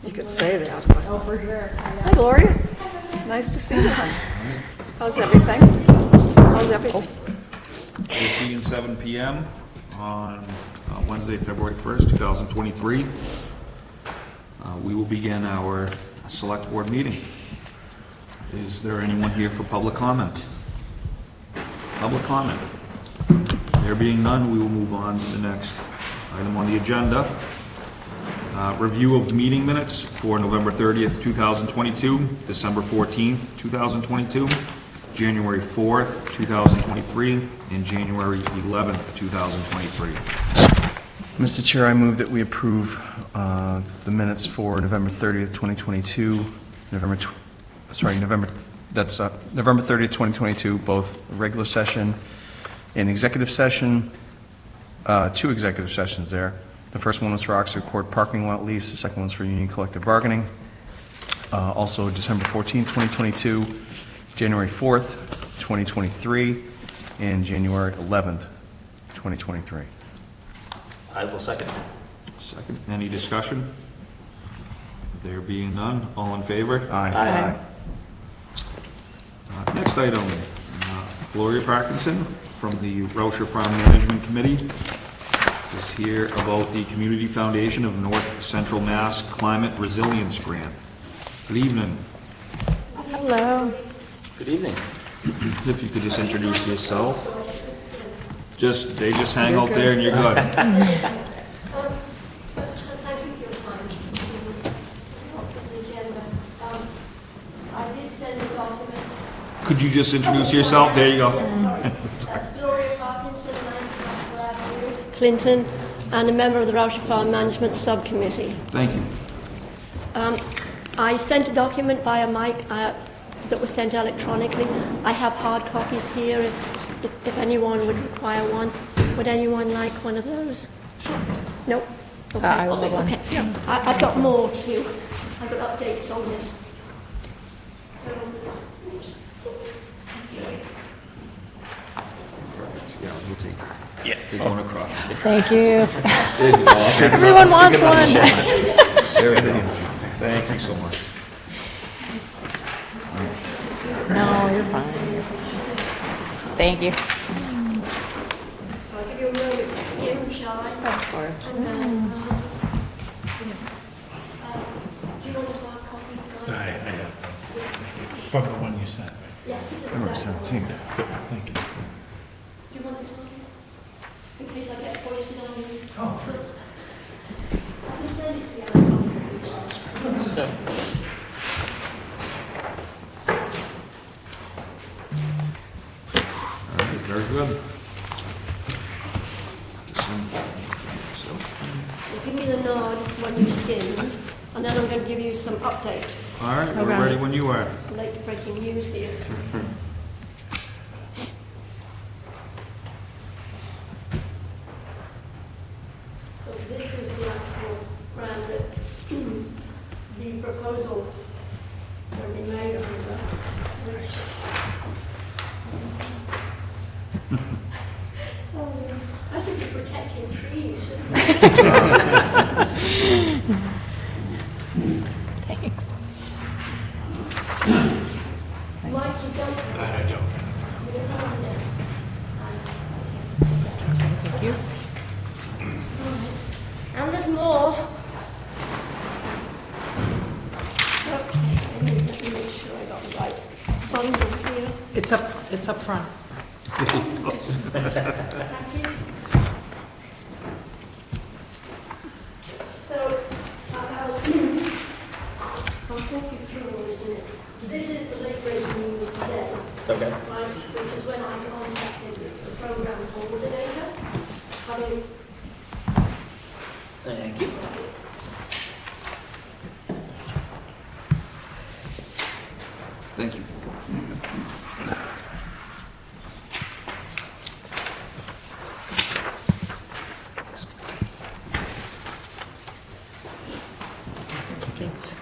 You could say that. But... Oh, for sure. Hi, Gloria. Nice to see you, hon. How's everything? How's everything? 8 and 7 p.m. on Wednesday, February 1st, 2023. We will begin our select board meeting. Is there anyone here for public comment? Public comment. There being none, we will move on to the next item on the agenda. Review of meeting minutes for November 30th, 2022, December 14th, 2022, January 4th, 2023, and January 11th, 2023. Mr. Chair, I move that we approve the minutes for November 30th, 2022, November 30th, 2022, both regular session and executive session, 2 executive sessions there. The first one was for Oxford Court parking lot lease, the second one's for union collective bargaining. Also December 14th, 2022, January 4th, 2023, and January 11th, 2023. I will second. Second. Any discussion? There being none, all in favor? Aye. Next item, Gloria Parkinson from the Rauscher Farm Management Committee is here about the Community Foundation of North Central Mass Climate Resilience Grant. Good evening. Hello. Good evening. If you could just introduce yourself. They just hang out there and you're good. Could you just introduce yourself? There you go. Gloria Parkinson, Clinton, and a member of the Rauscher Farm Management Subcommittee. Thank you. I sent a document via Mike that was sent electronically. I have hard copies here if anyone would require one. Would anyone like one of those? Sure. Nope. Okay. I will have one. Okay. Yeah. I've got more too. I've got updates on this. Yeah, we'll take that. Yeah. Take one across. Thank you. Everyone wants one. Thank you so much. No, you're fine. Thank you. So I'll give you a moment to skim, shall I? Of course. And then, do you want a hard copy? I have. From the one you sent me. Yeah, this is November that. 17th. Good, thank you. Do you want this one? In case I get foisted on you. Oh, sure. I can send it to you. All right, very good. So give me the nod when you've skimmed, and then I'm going to give you some updates. All right, we're Okay. ready when you are. Late breaking news here. So this is the actual grant that the proposal when they made on the Oh, I should be protecting trees. Thanks. Mike, you don't. I don't. Thank you. And there's more. Okay, let me make sure I got the right bundle here. It's up front. Thank you. So, I'll talk you through all this in it. This is the late breaking news today. Okay. Right, which is when I contacted the program coordinator. Having Thank you. Thank you. Thanks.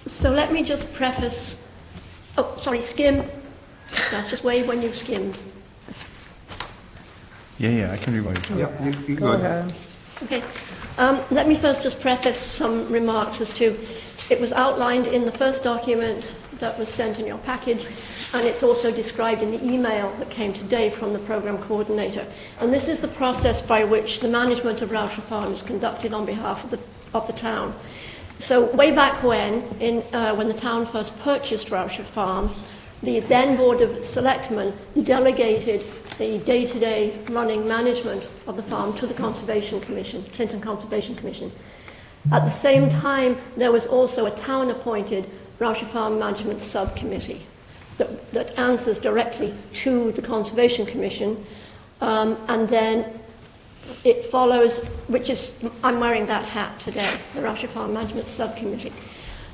So, let me just preface Oh, sorry, skim. That's just wave when you've skimmed. Yeah, I can read what you're talking about. Go ahead. Okay. Let me first just preface some remarks as to, it was outlined in the first document that was sent in your package, and it's also described in the email that came today from the program coordinator. And this is the process by which the management of Rousher Farm is conducted on behalf of the town. So way back when the town first purchased Rousher Farm, the then Board of Selectmen delegated the day-to-day running management of the farm to the Conservation Commission, Clinton Conservation Commission. At the same time, there was also a town-appointed Rousher Farm Management Subcommittee that answers directly to the Conservation Commission, and then it follows, which is, I'm wearing that hat today, the Rousher Farm Management Subcommittee.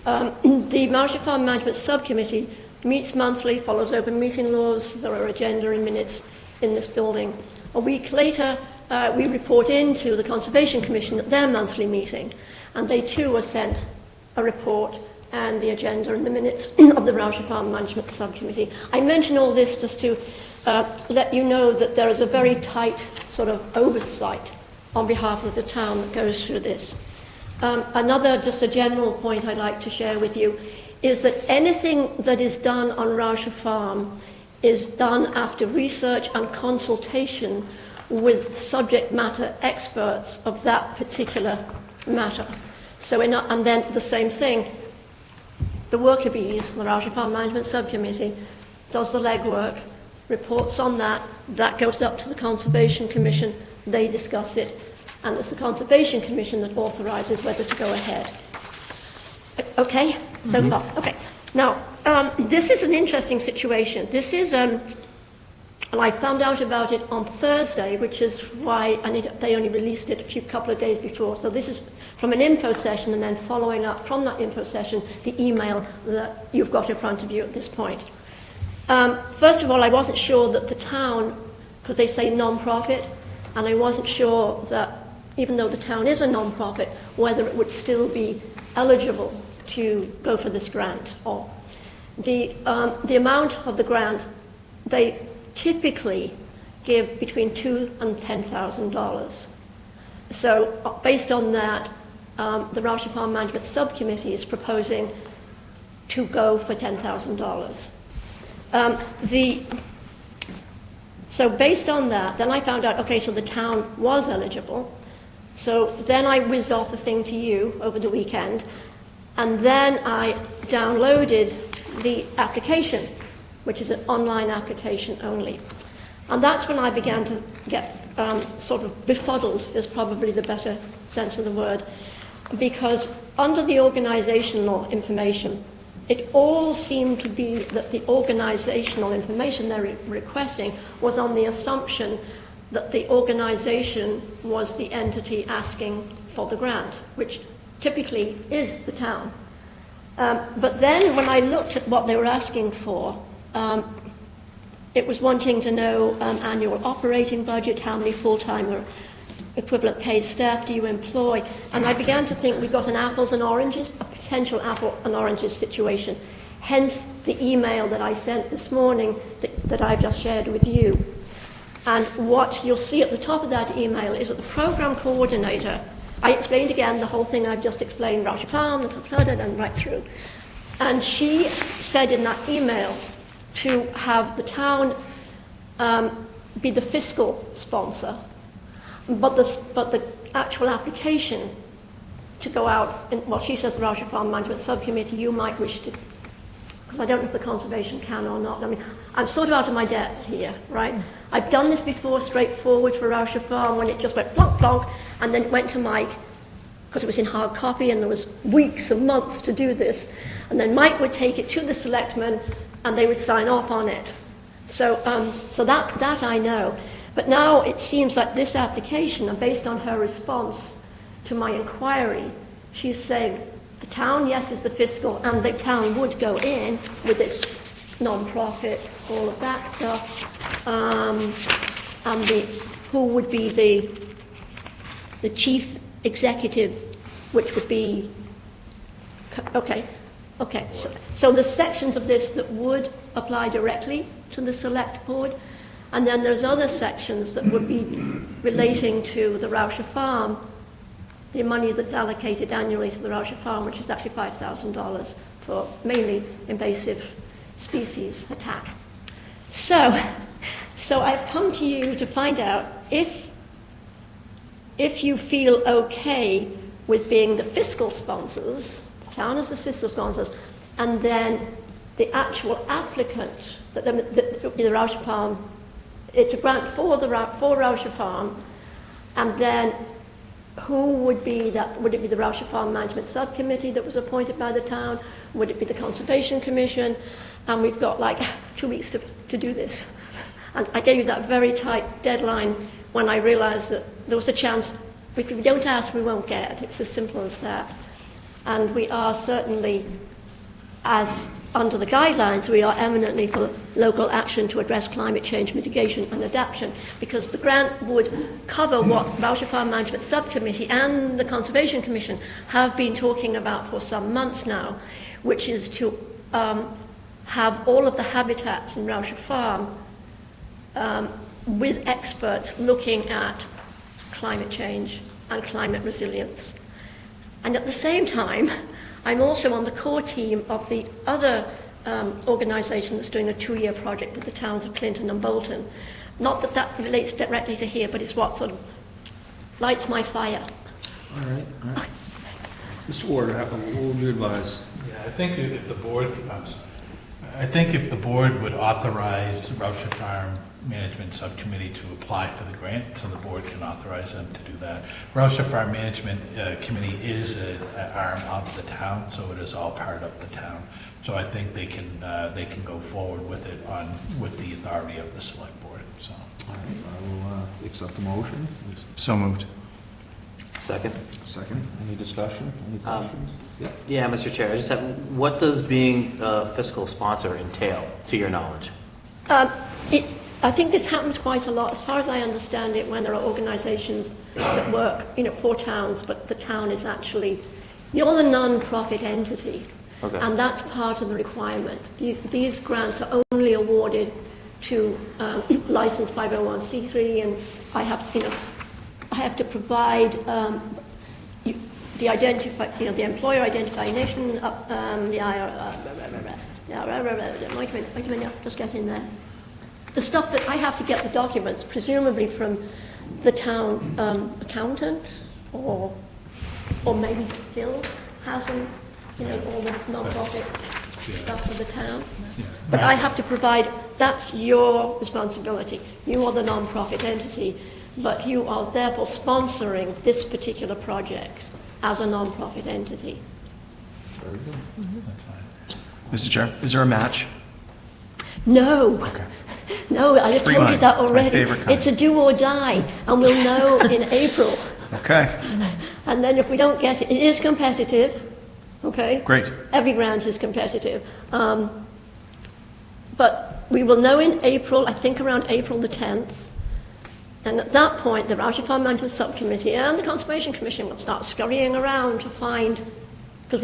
The Rousher Farm Management Subcommittee meets monthly, follows open meeting laws, there are agenda and minutes in this building. A week later, we report into the Conservation Commission at their monthly meeting, and they too are sent a report and the agenda and the minutes of the Rousher Farm Management Subcommittee. I mention all this just to let you know that there is a very tight sort of oversight on behalf of the town that goes through this. Another, just a general point I'd like to share with you is that anything that is done on Rousher Farm is done after research and consultation with subject matter experts of that particular matter. So, and then the same thing, the worker bees, the Rousher Farm Management Subcommittee, does the legwork, reports on that, that goes up to the Conservation Commission, they discuss it, and it's the Conservation Commission that authorises whether to go ahead. Okay, so far. Okay. Now, this is an interesting situation. This is, and I found out about it on Thursday, which is why they only released it a couple of days before. So this is from an info session, and then following up from that info session, the email that you've got in front of you at this point. First of all, I wasn't sure that the town, because they say non-profit, and I wasn't sure that, even though the town is a non-profit, whether it would still be eligible to go for this grant. Or the amount of the grant, they typically give between $2,000 and $10,000. So based on that, the Rousher Farm Management Subcommittee is proposing to go for $10,000. So based on that, then I found out, okay, so the town was eligible. So then I whizzed off the thing to you over the weekend, and then I downloaded the application, which is an online application only. And that's when I began to get sort of befuddled, is probably the better sense of the word, because under the organizational information, it all seemed to be that the organizational information they're requesting was on the assumption that the organization was the entity asking for the grant, which typically is the town. But then when I looked at what they were asking for, it was wanting to know annual operating budget, how many full-time or equivalent paid staff do you employ? And I began to think we've got an apples and oranges, a potential apple and oranges situation. Hence the email that I sent this morning that I've just shared with you. And what you'll see at the top of that email is that the program coordinator, I explained again the whole thing I've just explained, Rousher Farm, and right through. And she said in that email to have the town be the fiscal sponsor, but the actual application to go out, well, she says the Rousher Farm Management Subcommittee, you might wish to, because I don't know if the conservation can or not. I mean, I'm sort of out of my depth here, right? I've done this before, straightforward for Rousher Farm, when it just went plonk, plonk, and then it went to Mike, because it was in hard copy, and there was weeks and months to do this. And then Mike would take it to the selectmen, and they would sign off on it. So that I know. But now it seems like this application, and based on her response to my inquiry, she's saying the town, yes, is the fiscal, and the town would go in with its non-profit, all of that stuff, and who would be the chief executive, which would be, okay, Okay, so there's sections of this that would apply directly to the select board, and then there's other sections that would be relating to the Rauscher Farm, the money that's allocated annually to the Rauscher Farm, which is actually $5,000 for mainly invasive species attack. So I've come to you to find out if you feel okay with being the fiscal sponsors, the town as the fiscal sponsors, and then the actual applicant, that would be the Rauscher Farm. It's a grant for Rauscher Farm, and then who would be that? Would it be the Rauscher Farm Management Subcommittee that was appointed by the town? Would it be the Conservation Commission? And we've got like 2 weeks to do this. And I gave you that very tight deadline when I realized that there was a chance, if we don't ask, we won't get. It's as simple as that. And we are certainly, as under the guidelines, we are eminently for local action to address climate change mitigation and adaptation, because the grant would cover what Rauscher Farm Management Subcommittee and the Conservation Commission have been talking about for some months now, which is to have all of the habitats in Rauscher Farm with experts looking at climate change and climate resilience. And at the same time, I'm also on the core team of the other organisation that's doing a 2-year project with the towns of Clinton and Bolton. Not that that relates directly to here, but it's what sort of lights my fire. All right. Mr. Ward, what would you advise? Yeah, I think if the board, would authorize Rauscher Farm Management Subcommittee to apply for the grant, so the board can authorize them to do that. Rauscher Farm Management Committee is an arm of the town, so it is all part of the town. So I think they can go forward with it with the authority of the select board. So All right, I will accept the motion. So moved. Second. Second. Any discussion? Any questions? Yeah, Mr. Chair, I just have, what does being a fiscal sponsor entail, to your knowledge? I think this happens quite a lot, as far as I understand it, when there are organisations that work, for towns, but the town is actually, you're the non-profit entity, Okay. and that's part of the requirement. These grants are only awarded to licensed 501c3, and I have to provide the employer identification, just get in there. The stuff that I have to get the documents, presumably from the town accountant, or maybe Phil has them, all the non-profit stuff for the town. But I have to provide, that's your responsibility. You are the non-profit entity, but you are therefore sponsoring this particular project as a non-profit entity. Very good. that's fine. Mr. Chair, is there a match? No. Okay. No, I have Free told money. you that It's my already. favorite kind. It's a do or die, and we'll know in April. Okay, And then if we don't get it, it is competitive, okay? great. Every grant is competitive. But we will know in April, I think around April the 10th, and at that point, the Rauscher Farm Management Subcommittee and the Conservation Commission will start scurrying around to find, because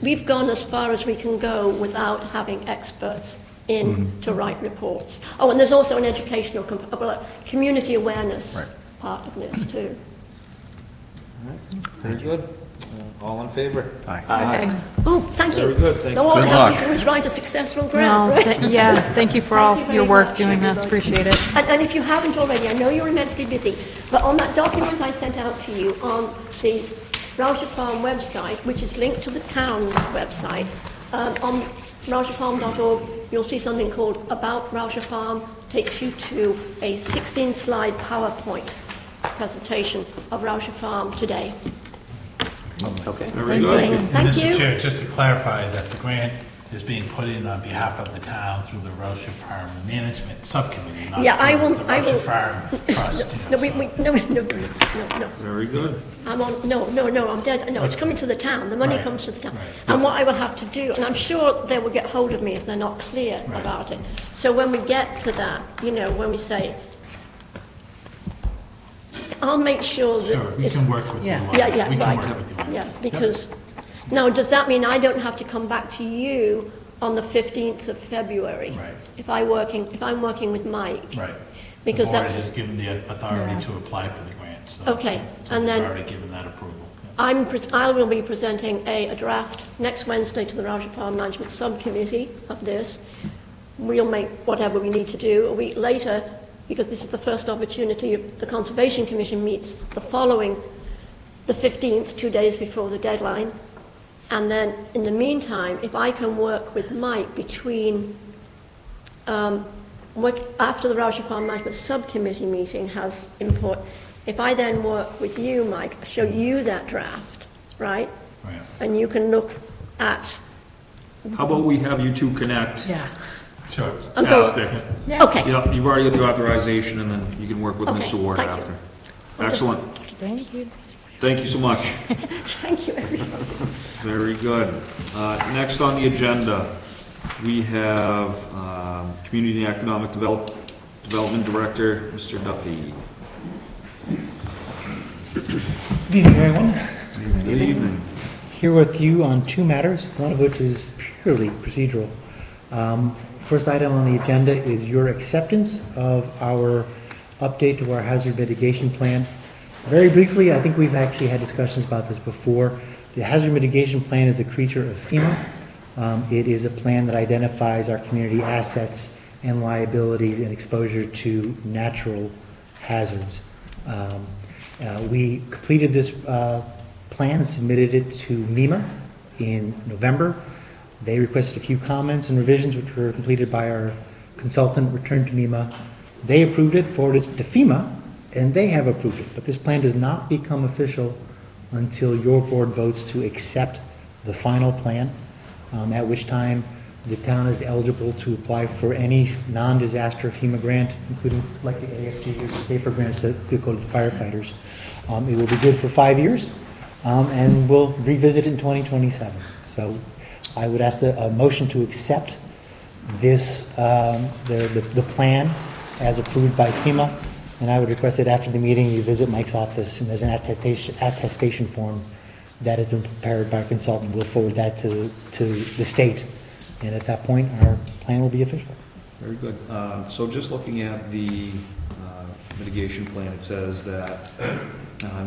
we've gone as far as we can go without having experts in to write reports. Oh, and there's also an educational, community awareness Right. part of this too. Very good. All in favor? Aye. Aye. Oh, thank you. Very good, thank you. All I Good have luck. to do is write a successful grant, No, right? yeah, thank you for all Thank you your very work much, doing this, everybody. appreciate it. And if you haven't already, I know you're immensely busy, but on that document I sent out to you on the Rauscher Farm website, which is linked to the town's website, on rauscherfarm.org, you'll see something called About Rauscher Farm. Takes you to a 16-slide PowerPoint presentation of Rauscher Farm today. Okay. Very good. And Thank Mr. you. Chair, just to clarify that the grant is being put in on behalf of the town through the Rauscher Farm Management Subcommittee, not Yeah, I through will- the I will- Rauscher Farm Trust. No, no. Very good. I'm dead. No, it's coming to the town. The money Right. comes to the town. Right. And what I will have to do, and I'm sure they will get hold of me if they're not clear Right. about it. So when we get to that, when we say, I'll make sure that Sure, we it's... can work with you. on Yeah, that. yeah, We can right. work with you on that. Yeah, because Now, does that mean I don't have to come back to you on the 15th of February? Right. If I'm working with Mike? Right. Because The board that's, has given the authority to apply for the grant, so. Okay, so and we've then- already given that approval. I will be presenting a draft next Wednesday to the Roger Farm Management Subcommittee of this. We'll make whatever we need to do a week later, because this is the first opportunity the Conservation Commission meets the following, the 15th, 2 days before the deadline. And then, in the meantime, if I can work with Mike between, after the Roger Farm Management Subcommittee meeting has input, if I then work with you, Mike, show you that draft, right? Right. And you can look at, How about we have you two connect Yeah. Sure. after? okay, Yeah, you've already got the authorization, and then you can work with Okay, Mr. Ward thank you. after. Excellent. Thank you. Thank you so much. thank you, everybody. Very good. Next on the agenda, we have Community and Economic Development Director, Mr. Duffy. Good evening, everyone. Good evening. Here with you on two matters, one of which is purely procedural. First item on the agenda is your acceptance of our update to our hazard mitigation plan. Very briefly, I think we've actually had discussions about this before. The hazard mitigation plan is a creature of FEMA. It is a plan that identifies our community assets and liabilities and exposure to natural hazards. We completed this plan and submitted it to MEMA in November. They requested a few comments and revisions, which were completed by our consultant, returned to MEMA. They approved it, forwarded it to FEMA, and they have approved it. But this plan does not become official until your board votes to accept the final plan, at which time the town is eligible to apply for any non-disaster FEMA grant, including like the AFG or the paper grants that go to firefighters. It will be good for 5 years, and we'll revisit it in 2027. So I would ask a motion to accept this, the plan as approved by FEMA, and I would request that after the meeting you visit Mike's office, and there's an attestation form that has been prepared by a consultant. We'll forward that to the state, and at that point our plan will be official. Very good. So just looking at the mitigation plan, it says that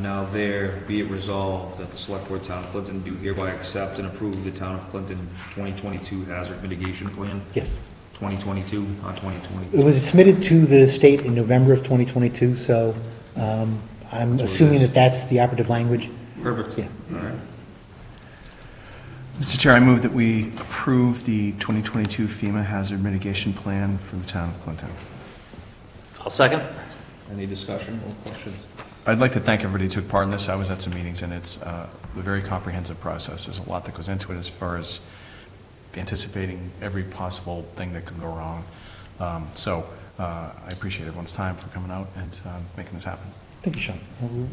now there be it resolved that the Select Board Town of Clinton do hereby accept and approve the Town of Clinton 2022 Hazard Mitigation Plan. Yes. 2022, not 2020. It was submitted to the state in November of 2022, so I'm That's what it assuming is. that that's the operative language. Perfect. Yeah. All right. Mr. Chair, I move that we approve the 2022 FEMA Hazard Mitigation Plan for the town of Clinton. I'll second. Any discussion or questions? I'd like to thank everybody who took part in this. I was at some meetings, and it's a very comprehensive process. There's a lot that goes into it as far as anticipating every possible thing that could go wrong. So I appreciate everyone's time for coming out and making this happen. Thank you, Sean.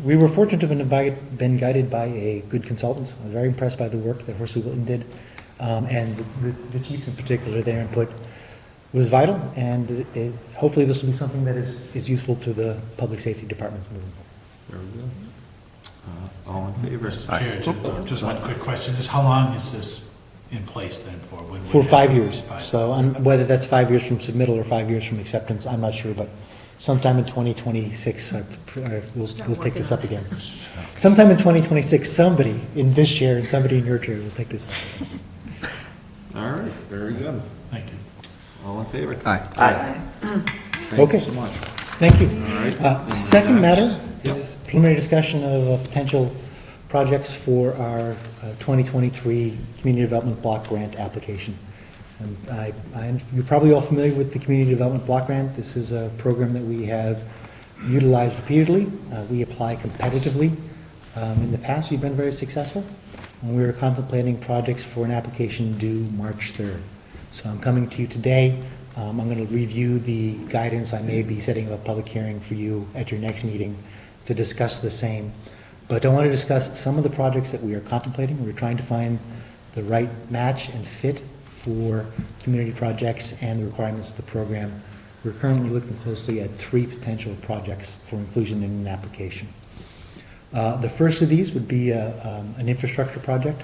We were fortunate to have been guided by a good consultant. I was very impressed by the work that Horsey Wilton did, and the chief in particular, their input was vital, and hopefully this will be something that is useful to the public safety departments moving forward. Very good. All in favor? Mr. Chair, just one quick question, just how long is this in place then for? When would For that 5 be years. expired? So whether that's 5 years from submittal or 5 years from acceptance, I'm not sure, but sometime in 2026, we'll pick this up again. Sometime in 2026, somebody in this chair and somebody in your chair will pick this up. All right, very good. Thank you. All in favor? Aye. Aye. Thank Okay. you so much. Thank you. All right. Second matter Yep. is preliminary discussion of potential projects for our 2023 Community Development Block Grant application. You're probably all familiar with the Community Development Block Grant. This is a program that we have utilized repeatedly. We apply competitively. In the past, we've been very successful, and we're contemplating projects for an application due March 3rd. So I'm coming to you today. I'm going to review the guidance. I may be setting up a public hearing for you at your next meeting to discuss the same. But I want to discuss some of the projects that we are contemplating. We're trying to find the right match and fit for community projects and the requirements of the program. We're currently looking closely at 3 potential projects for inclusion in an application. The first of these would be an infrastructure project.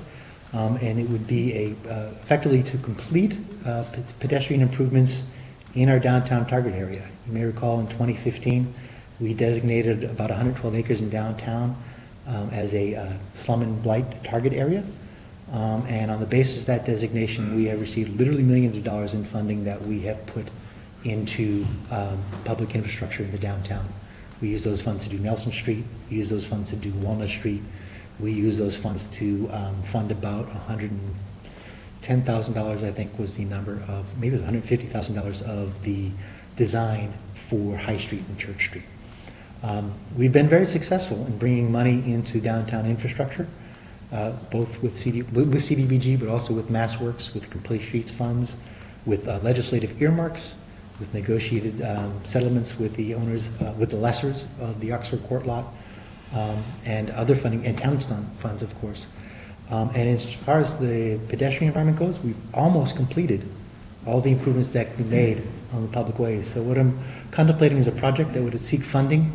And it would be effectively to complete pedestrian improvements in our downtown target area. You may recall in 2015, we designated about 112 acres in downtown as a slum and blight target area. And on the basis of that designation, we have received literally millions of dollars in funding that we have put into public infrastructure in the downtown. We use those funds to do Nelson Street. We use those funds to do Walnut Street. We use those funds to fund about $110,000, I think was the number of, maybe it was $150,000 of the design for High Street and Church Street. We've been very successful in bringing money into downtown infrastructure, both with CDBG, but also with MassWorks, with Complete Streets funds, with legislative earmarks, with negotiated settlements with the owners, with the lessors of the Oxford Court lot, and other funding, and town funds, of course. And as far as the pedestrian environment goes, we've almost completed all the improvements that can be made on the public ways. So what I'm contemplating is a project that would seek funding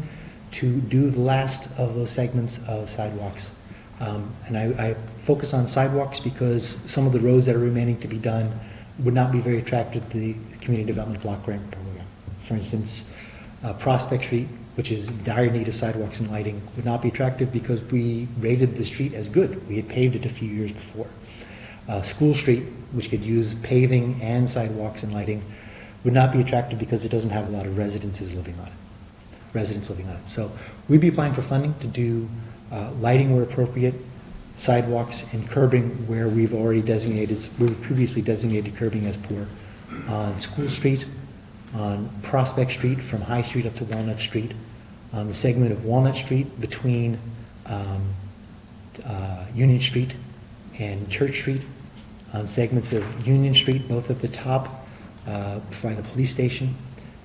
to do the last of those segments of sidewalks. And I focus on sidewalks because some of the roads that are remaining to be done would not be very attractive to the Community Development Block Grant Program. For instance, Prospect Street, which is in dire need of sidewalks and lighting, would not be attractive because we rated the street as good. We had paved it a few years before. School Street, which could use paving and sidewalks and lighting, would not be attractive because it doesn't have a lot of residents living on it. So we'd be applying for funding to do lighting where appropriate, sidewalks and curbing where we previously designated curbing as poor, on School Street, on Prospect Street from High Street up to Walnut Street, on the segment of Walnut Street between Union Street and Church Street, on segments of Union Street, both at the top by the police station,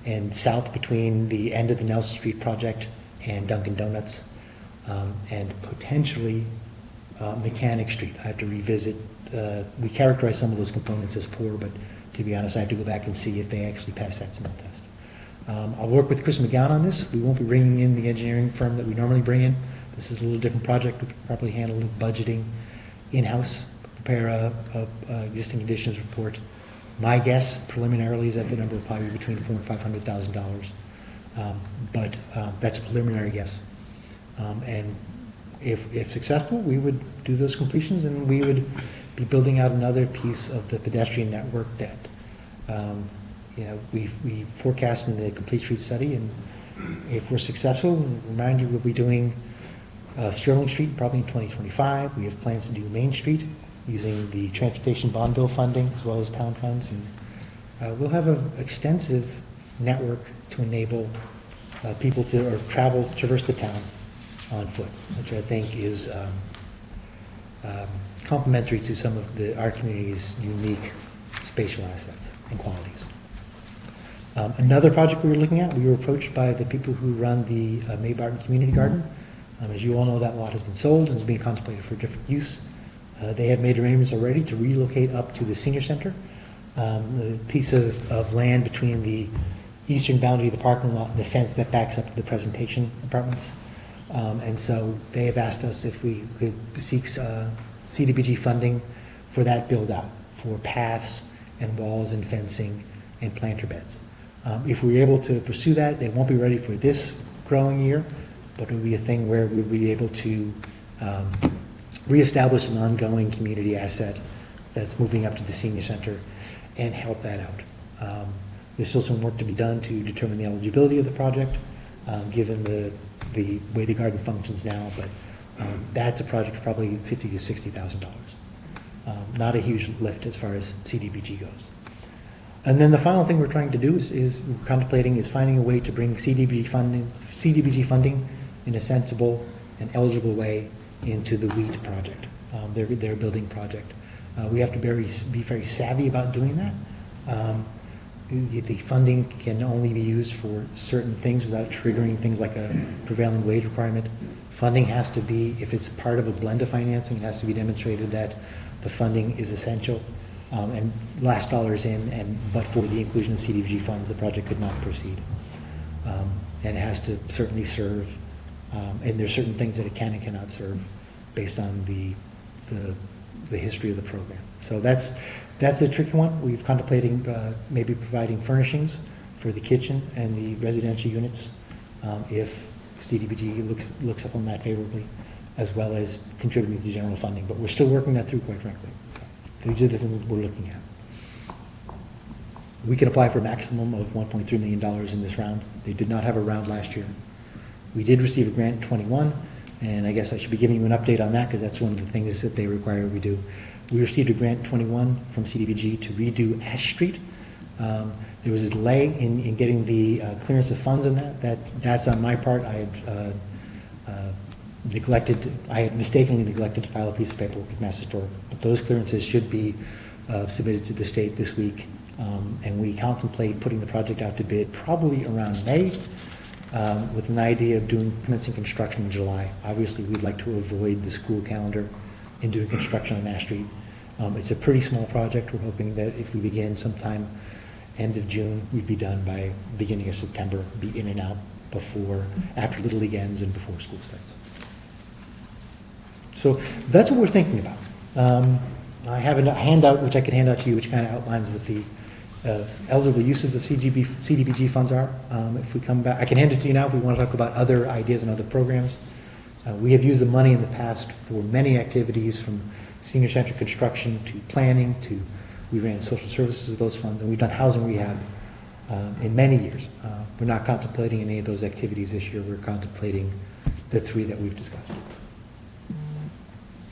and south between the end of the Nelson Street project and Dunkin' Donuts, and potentially Mechanic Street. I have to revisit. We characterize some of those components as poor, but to be honest, I have to go back and see if they actually pass that smell test. I'll work with Chris McGowan on this. We won't be bringing in the engineering firm that we normally bring in. This is a little different project. We can probably handle the budgeting in-house, prepare a existing conditions report. My guess preliminarily is that the number will probably be between $400,000 and $500,000, but that's a preliminary guess. And if successful, we would do those completions, and we would be building out another piece of the pedestrian network that we forecast in the Complete Street study. And if we're successful, remind you, we'll be doing Sterling Street probably in 2025. We have plans to do Main Street using the transportation bond bill funding as well as town funds, and we'll have an extensive network to enable people to traverse the town on foot, which I think is complementary to some of our community's unique spatial assets and qualities. Another project we were looking at, we were approached by the people who run the May Barton Community Garden. As you all know, that lot has been sold and is being contemplated for different use. They have made arrangements already to relocate up to the senior center, the piece of land between the eastern boundary of the parking lot and the fence that backs up to the presentation apartments. And so they have asked us if we could seek CDBG funding for that build-out, for paths and walls and fencing and planter beds. If we're able to pursue that, they won't be ready for this growing year, but it will be a thing where we'll be able to reestablish an ongoing community asset that's moving up to the senior center and help that out. There's still some work to be done to determine the eligibility of the project, given the way the garden functions now, but that's a project of probably $50,000 to $60,000. Not a huge lift as far as CDBG goes. And then the final thing we're trying to do is we're contemplating is finding a way to bring CDBG funding in a sensible and eligible way into the WHEAT project, their building project. We have to be very savvy about doing that. The funding can only be used for certain things without triggering things like a prevailing wage requirement. Funding has to be, if it's part of a blend of financing, it has to be demonstrated that the funding is essential and last dollars in, but for the inclusion of CDBG funds, the project could not proceed. And it has to certainly serve, and there's certain things that it can and cannot serve based on the the history of the program. So that's a tricky one. We've contemplating maybe providing furnishings for the kitchen and the residential units if CDBG looks up on that favorably, as well as contributing to general funding. But we're still working that through, quite frankly. So these are the things that we're looking at. We can apply for a maximum of $1.3 million in this round. They did not have a round last year. We did receive a grant in '21, and I guess I should be giving you an update on that because that's one of the things that they require we do. We received a grant in '21 from CDBG to redo Ash Street. There was a delay in getting the clearance of funds on that. That's on my part. I had mistakenly neglected to file a piece of paperwork with Mass Historic, but those clearances should be submitted to the state this week. And we contemplate putting the project out to bid probably around May, with an idea of commencing construction in July. Obviously, we'd like to avoid the school calendar in doing construction on Ash Street. It's a pretty small project. We're hoping that if we begin sometime end of June, we'd be done by beginning of September, be in and out after Little League ends and before school starts. So that's what we're thinking about. I have a handout which I can hand out to you, which kind of outlines what the eligible uses of CDBG funds are. If we come back, I can hand it to you now if we want to talk about other ideas and other programs. We have used the money in the past for many activities, from senior center construction to planning to, we ran social services with those funds, and we've done housing rehab in many years. We're not contemplating any of those activities this year. We're contemplating the three that we've discussed.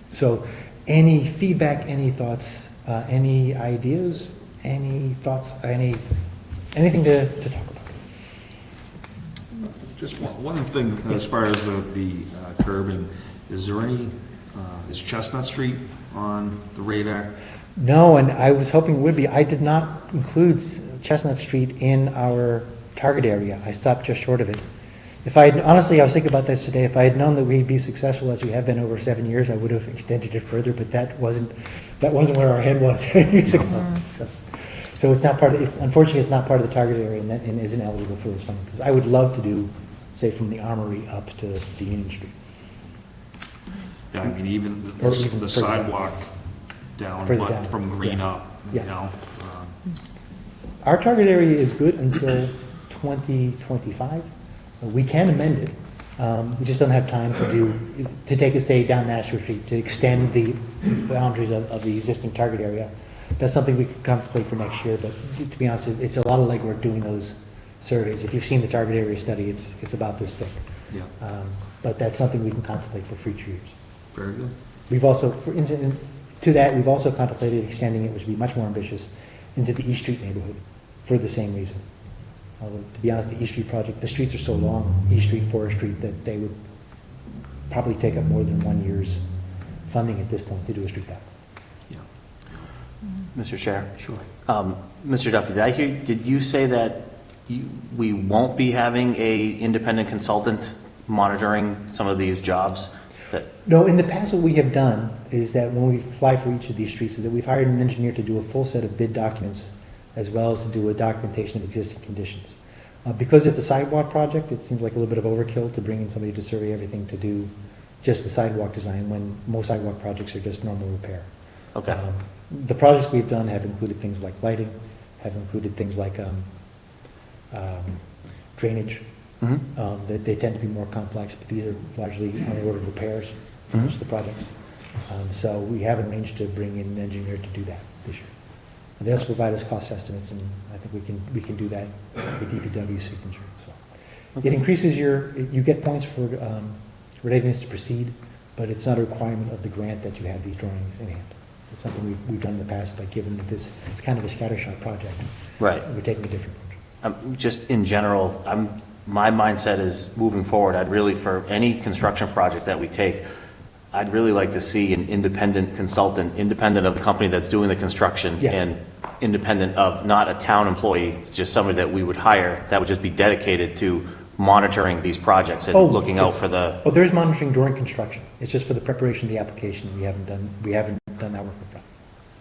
So any feedback, any thoughts, any ideas, any thoughts, anything to talk about? Just one thing, as far as the curbing, is there any, is Chestnut Street on the radar? No, and I was hoping it would be. I did not include Chestnut Street in our target area. I stopped just short of it. Honestly, I was thinking about this today. If I had known that we'd be successful as we have been over 7 years, I would have extended it further, but that wasn't where our head was years ago. So it's not unfortunately, it's not part of the target area and isn't eligible for this funding, because I would love to do, say, from the Armory up to Union Street. Yeah, I mean, even Or the even further sidewalk down, Further but down. from green Yeah. up, Yeah. you know? Our target area is good until 2025. We can amend it. We just don't have time to take a say down Nashua Street, to extend the boundaries of the existing target area. That's something we could contemplate for next year, but to be honest, it's a lot of legwork doing those surveys. If you've seen the target area study, it's about this thick. Yeah, But that's something we can contemplate for future years. very good. We've also, for instance, to that, we've also contemplated extending it, which would be much more ambitious, into the East Street neighborhood for the same reason. To be honest, the East Street project, the streets are so long, East Street, Forest Street, that they would probably take up more than 1 year's funding at this point to do a street path. Yeah. Mr. Chair? Sure. Mr. Duffy, did you say that we won't be having a independent consultant monitoring some of these jobs? No, in the past, what we have done is that when we apply for each of these streets, is that we've hired an engineer to do a full set of bid documents, as well as to do a documentation of existing conditions. Because it's a sidewalk project, it seems like a little bit of overkill to bring in somebody to survey everything to do just the sidewalk design, when most sidewalk projects are just normal repair. Okay. The projects we've done have included things like lighting, have included things like drainage. Mm-hmm. That they tend to be more complex, but these are largely on the order of repairs for most of the projects. So we have arranged to bring in an engineer to do that this year. And they also provide us cost estimates, and I think we can do that with DPW signature. So it increases you get points for readiness to proceed, but it's not a requirement of the grant that you have these drawings in hand. It's something we've done in the past, but given that it's kind of a scattershot project, Right. we're taking a different approach. Just in general, my mindset is moving forward, I'd really, for any construction project that we take, I'd really like to see an independent consultant, independent of the company that's doing the construction, Yeah. and independent of, not a town employee, it's just somebody that we would hire that would just be dedicated to monitoring these projects and looking out for the... Oh, there is monitoring during construction. It's just for the preparation of the application. We haven't done that work upfront.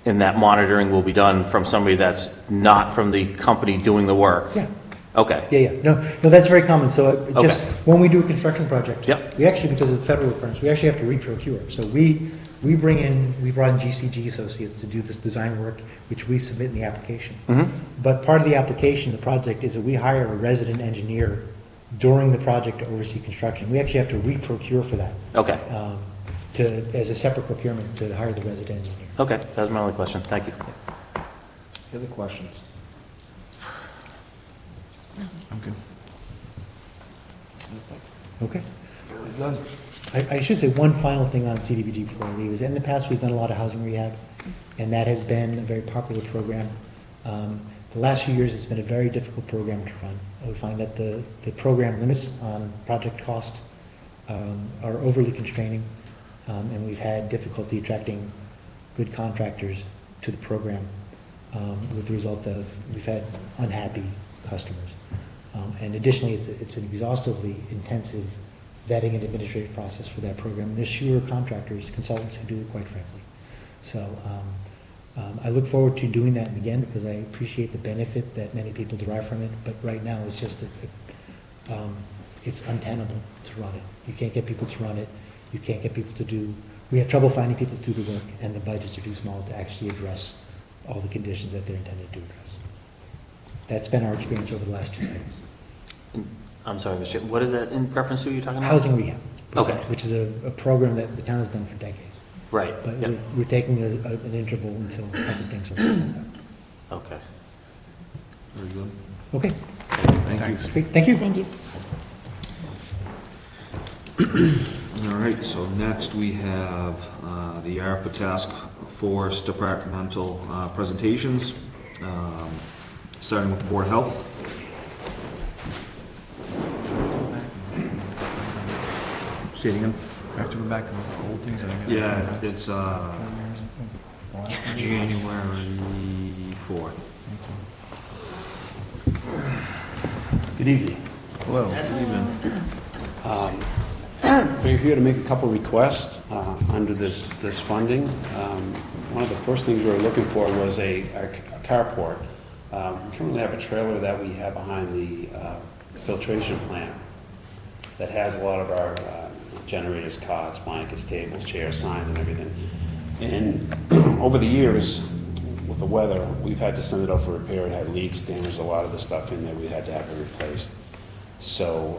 And that monitoring will be done from somebody that's not from the company doing the work? Yeah. Okay. Yeah. No, that's very common. So just Okay. when we do a construction project, Yep. we actually, because of the federal requirements, we actually have to re-procure. So we We brought in GCG Associates to do this design work, which we submit in the application. But part of the application, the project, is that we hire a resident engineer during the project to oversee construction. We actually have to re-procure for that. Okay, As a separate procurement to hire the resident engineer. okay, that was my only question, thank you. Any other questions? I'm good. Okay. I should say one final thing on CDBG before I leave is in the past, we've done a lot of housing rehab, and that has been a very popular program. The last few years, it's been a very difficult program to run. We find that the program limits on project cost are overly constraining, and we've had difficulty attracting good contractors to the program, with the result of we've had unhappy customers. And additionally, it's an exhaustively intensive vetting and administrative process for that program. There's fewer contractors, consultants who do it, quite frankly. So I look forward to doing that again because I appreciate the benefit that many people derive from it. But right now, it's just it's untenable to run it. You can't get people to run it. You can't get people to do. We have trouble finding people to do the work, and the budgets are too small to actually address all the conditions that they're intended to address. That's been our experience over the last 2 cycles. I'm sorry, Mr. Chair, what is that in reference to you're talking about? Housing rehab. Okay. Which is a program that the town has done for decades. Right, But yep, we're taking an interval until everything's okay. okay. Very good. Okay, Thank you. great, thank you. Thank you. All right, so next we have the ARPA Task Force departmental presentations, starting with Board of Health. Say it again? I have to go back and look for old things. Yeah, it's January 4th. Good evening. Hello. We're here to make a couple requests under this funding. One of the first things we were looking for was a carport. We currently have a trailer that we have behind the filtration plant that has a lot of our generators, cots, blankets, tables, chairs, signs, and everything. And over the years, with the weather, we've had to send it out for repair. It had leaks, damaged a lot of the stuff in there. We had to have it replaced. So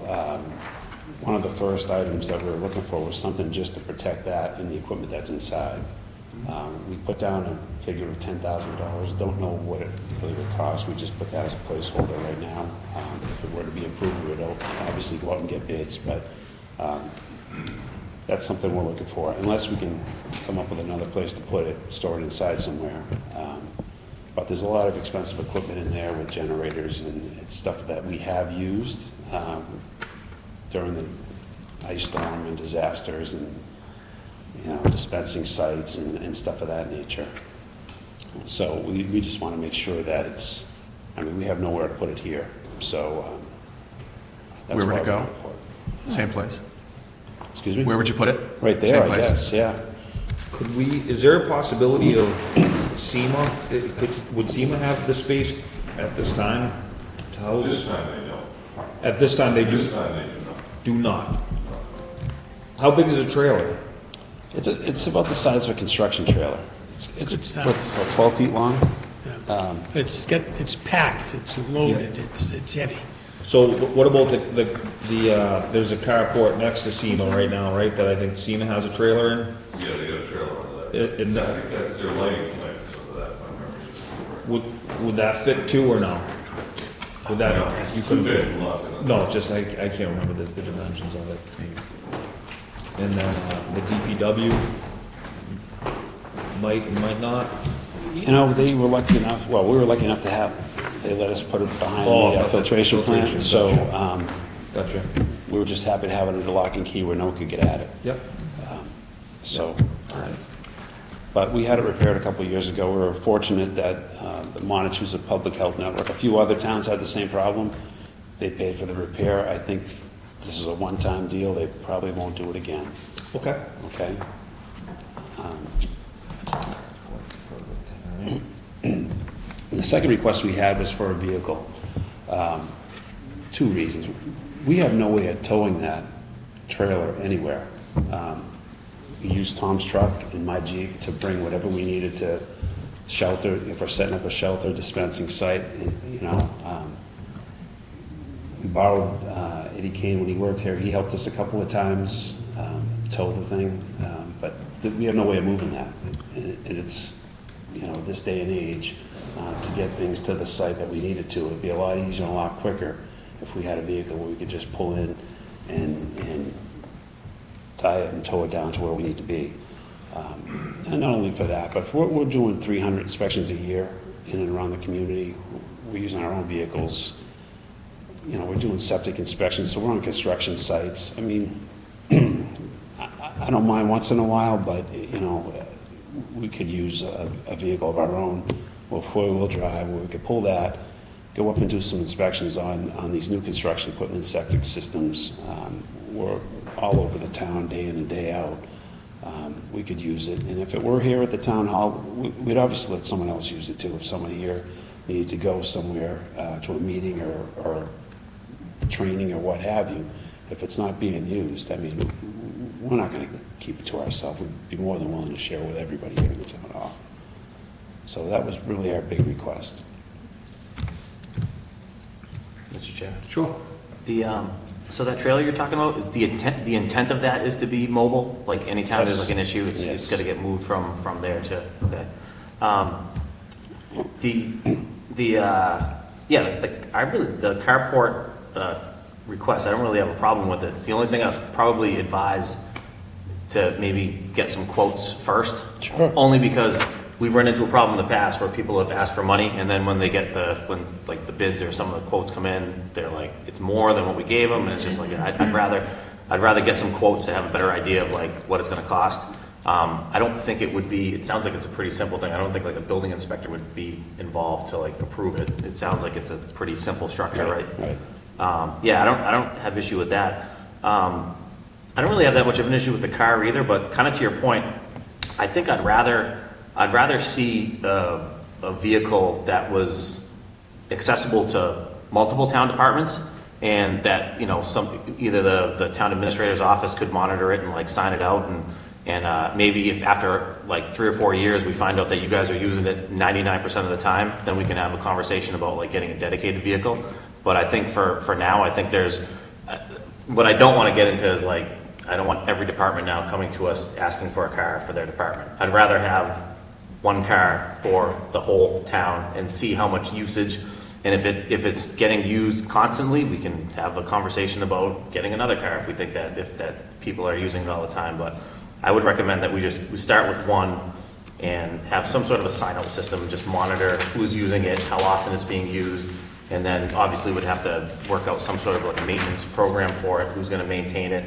one of the first items that we were looking for was something just to protect that and the equipment that's inside. We put down a figure of $10,000. Don't know what it really would cost. We just put that as a placeholder right now. If it were to be approved, we would obviously go out and get bids, but that's something we're looking for, unless we can come up with another place to put it, store it inside somewhere. But there's a lot of expensive equipment in there with generators, and it's stuff that we have used during the ice storm and disasters and, dispensing sites and stuff of that nature. So we just want to make sure that we have nowhere to put it here, so that's Where would why it go? we're looking for it. Same place? Excuse me? Where would you put it? Right Same there, I place? guess, yeah. Is there a possibility of SEMA, would SEMA have the space at this time to house it? This time they don't. At this time they This do, time they do not. do not. How big is a trailer? It's about the size of a construction trailer. It's It's what, 12 feet long? It's packed, it's loaded, it's heavy. So what about there's a carport next to SEMA right now, right, that I think SEMA has a trailer in? Yeah, they got a trailer over there. I think that's their lighting plan, so that, if I remember. Would that fit too, or no? Would that, you couldn't Too big, fit? we'll have to- No, it's just, I can't remember the dimensions of it. And then the DPW might not? They were lucky enough, we were lucky enough to have, they let us put it behind Oh, the filtration plant. filtration, So Gotcha. we were just happy to have it under lock and key where no one could get at it. Yep. So, but we had it repaired a couple of years ago. We were fortunate that the Montezuma Public Health Network, a few other towns had the same problem. They paid for the repair. I think this is a one-time deal. They probably won't do it again, Okay. okay? The second request we had was for a vehicle. Two reasons. We have no way of towing that trailer anywhere. we used Tom's truck and my Jeep to bring whatever we needed to shelter, if we're setting up a shelter dispensing site, you know. We borrowed Eddie Kane when he worked here. He helped us a couple of times, tow the thing, but we have no way of moving that. And it's, you know, this day and age, to get things to the site that we needed to, it'd be a lot easier and a lot quicker if we had a vehicle where we could just pull in and tie it and tow it down to where we need to be. And not only for that, but we're doing 300 inspections a year in and around the community. We're using our own vehicles. You know, we're doing septic inspections, so we're on construction sites. I mean, I don't mind once in a while, but, you know, we could use a vehicle of our own, or four-wheel drive, where we could pull that, go up and do some inspections on these new construction equipment, septic systems. We're all over the town, day in and day out. We could use it, and if it were here at the town hall, we'd obviously let someone else use it too. If someone here needed to go somewhere to a meeting or training or what have you, if it's not being used, I mean, we're not going to keep it to ourselves. We'd be more than willing to share with everybody here in the town hall. So that was really our big request. Mr. Chair? Sure. So that trailer you're talking about, is the intent of that is to be mobile? Like anytime there's like an issue, it's got to get moved from there to, okay. The carport request, I don't really have a problem with it. The only thing I'd probably advise to maybe get some quotes first. Sure. Only because we've run into a problem in the past where people have asked for money, and then when they get the bids or some of the quotes come in, they're like, it's more than what we gave them, and it's just like, I'd rather get some quotes to have a better idea of like what it's going to cost. I don't think it would be, it sounds like it's a pretty simple thing. I don't think like a building inspector would be involved to like approve it. It sounds like it's a pretty simple structure, right? Right. Yeah, I don't have issue with that. I don't really have that much of an issue with the car either, but kind of to your point, I think I'd rather see a vehicle that was accessible to multiple town departments, and that, you know, either the town administrator's office could monitor it and like sign it out, and maybe if after like 3 or 4 years we find out that you guys are using it 99% of the time, then we can have a conversation about like getting a dedicated vehicle. But I think for now, I think there's what I don't want to get into is like, I don't want every department now coming to us asking for a car for their department. I'd rather have one car for the whole town and see how much usage, and if it's getting used constantly, we can have a conversation about getting another car if we think that people are using it all the time. But I would recommend that we start with one and have some sort of a sign-out system, just monitor who's using it, how often it's being used, and then obviously would have to work out some sort of like a maintenance program for it, who's going to maintain it,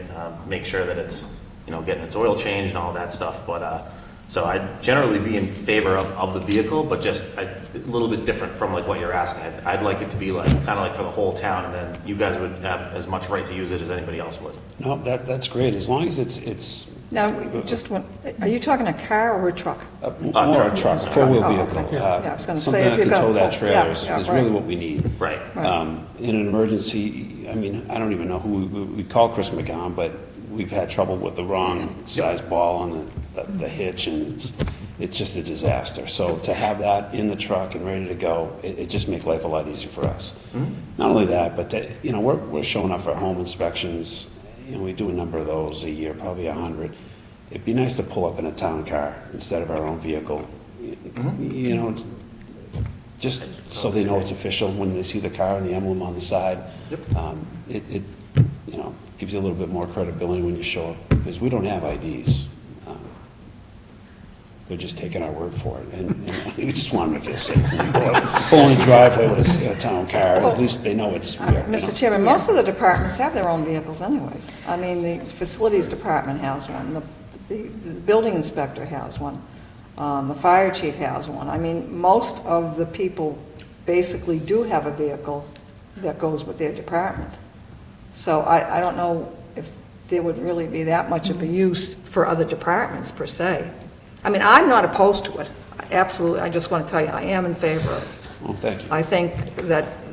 make sure that it's, you know, getting its oil changed and all that stuff. But so I'd generally be in favor of the vehicle, but just a little bit different from like what you're asking. I'd like it to be like kind of like for the whole town, and then you guys would have as much right to use it as anybody else would. No, that's great, as long as it's Now, just one, are you talking a car or a truck? more a truck, a four-wheel Oh, vehicle. okay. Yeah, I was gonna say, Something if that you're can gonna tow that pull- trailer yeah, is yeah, is right. really what we need. Right. In an emergency, I mean, I don't even know who, we call Chris McGowan, but we've had trouble with the wrong size ball on the hitch, and it's just a disaster. So to have that in the truck and ready to go, it just makes life a lot easier for us. Mm-hmm. Not only that, but you know, we're showing up for home inspections. You know, we do a number of those a year, probably 100. It'd be nice to pull up in a town car instead of our own vehicle. You know, just so they know it's official when they see the car and the emblem on the side. Yep. It you know, gives you a little bit more credibility when you show up, because we don't have IDs. They're just taking our word for it, and we just want them to feel safe. When you pull in the driveway with a town car, at least they know it's real. Mr. Chairman, most of the departments have their own vehicles anyways. I mean, the facilities department has one, the building inspector has one, the fire chief has one. I mean, most of the people basically do have a vehicle that goes with their department. So I don't know if there would really be that much of a use for other departments per se. I mean, I'm not opposed to it. Absolutely. I just want to tell you, I am in favor of it. Well, thank you. I think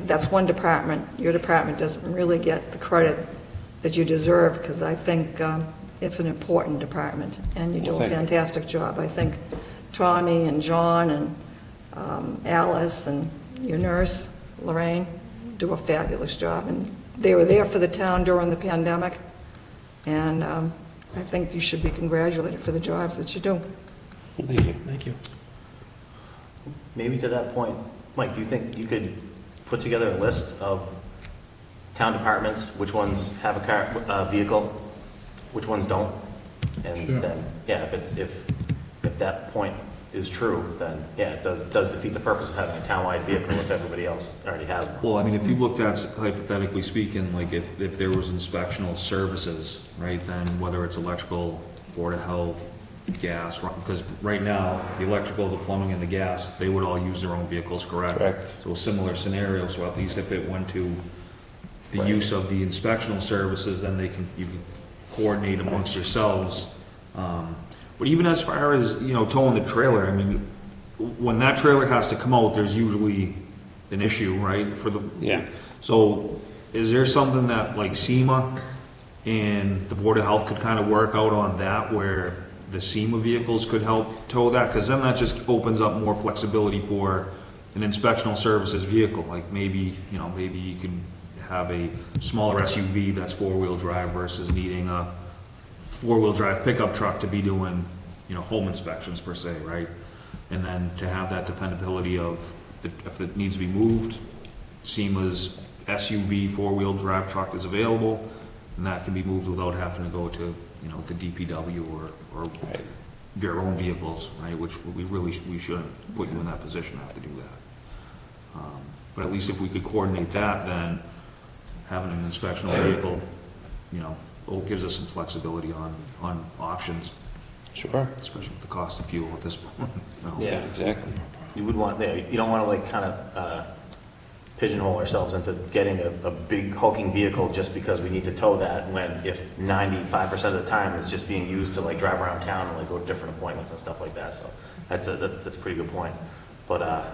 that's one department. Your department doesn't really get the credit that you deserve, because I think it's an important department, and you do Well, a thank you. fantastic job. I think Tommy and John and Alice and your nurse, Lorraine, do a fabulous job, and they were there for the town during the pandemic, and I think you should be congratulated for the jobs that you do. Well, thank you. Thank you. Maybe to that point, Mike, do you think you could put together a list of town departments, which ones have a vehicle, which ones don't? And Sure. then, yeah, if that point is true, then, yeah, it does defeat the purpose of having a townwide vehicle if everybody else already has one. Well, I mean, if you looked at, hypothetically speaking, like if there was inspectional services, right, then whether it's electrical, Board of Health, gas, because right now, the electrical, the plumbing, and the gas, they would all use their own vehicles, correct? Correct. So a similar scenario, so at least if it went to the Right. use of the inspectional services, then you can coordinate amongst yourselves. But even as far as, towing the trailer, I mean, when that trailer has to come out, there's usually an issue, right, for the. Yeah. So is there something that, like SEMA and the Board of Health could kind of work out on that, where the SEMA vehicles could help tow that? Because then that just opens up more flexibility for an inspectional services vehicle. Like maybe you can have a smaller SUV that's four-wheel drive versus needing a four-wheel drive pickup truck to be doing, home inspections per se, right? And then to have that dependability of, if it needs to be moved, SEMA's SUV four-wheel drive truck is available, and that can be moved without having to go to, the DPW or their own vehicles, right? Which we shouldn't put you in that position to have to do that. But at least if we could coordinate that, then having an inspectional vehicle, gives us some flexibility on options, Sure. especially with the cost of fuel at this point. Yeah, exactly. You would want, you don't want to like kind of pigeonhole ourselves into getting a big hulking vehicle just because we need to tow that, when if 95% of the time it's just being used to like drive around town and like go to different appointments and stuff like that. So that's a pretty good point. But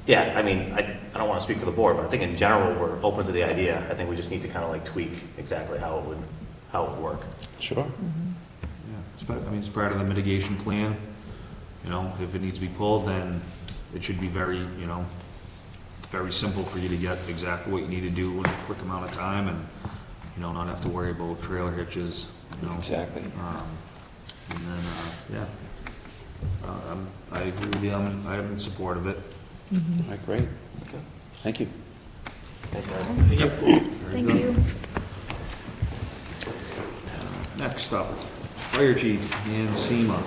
yeah, I mean, I don't want to speak for the board, but I think in general we're open to the idea. I think we just need to kind of like tweak exactly how it would work. Sure. Yeah, I mean, it's part of the mitigation plan. If it needs to be pulled, then it should be very simple for you to get exactly what you need to do in a quick amount of time, and, not have to worry about trailer hitches, Exactly. And then, I agree with you, I'm in support of it. All right, great. Okay. Thank you. Thanks, guys. Thank you. Next up, Fire Chief and SEMA.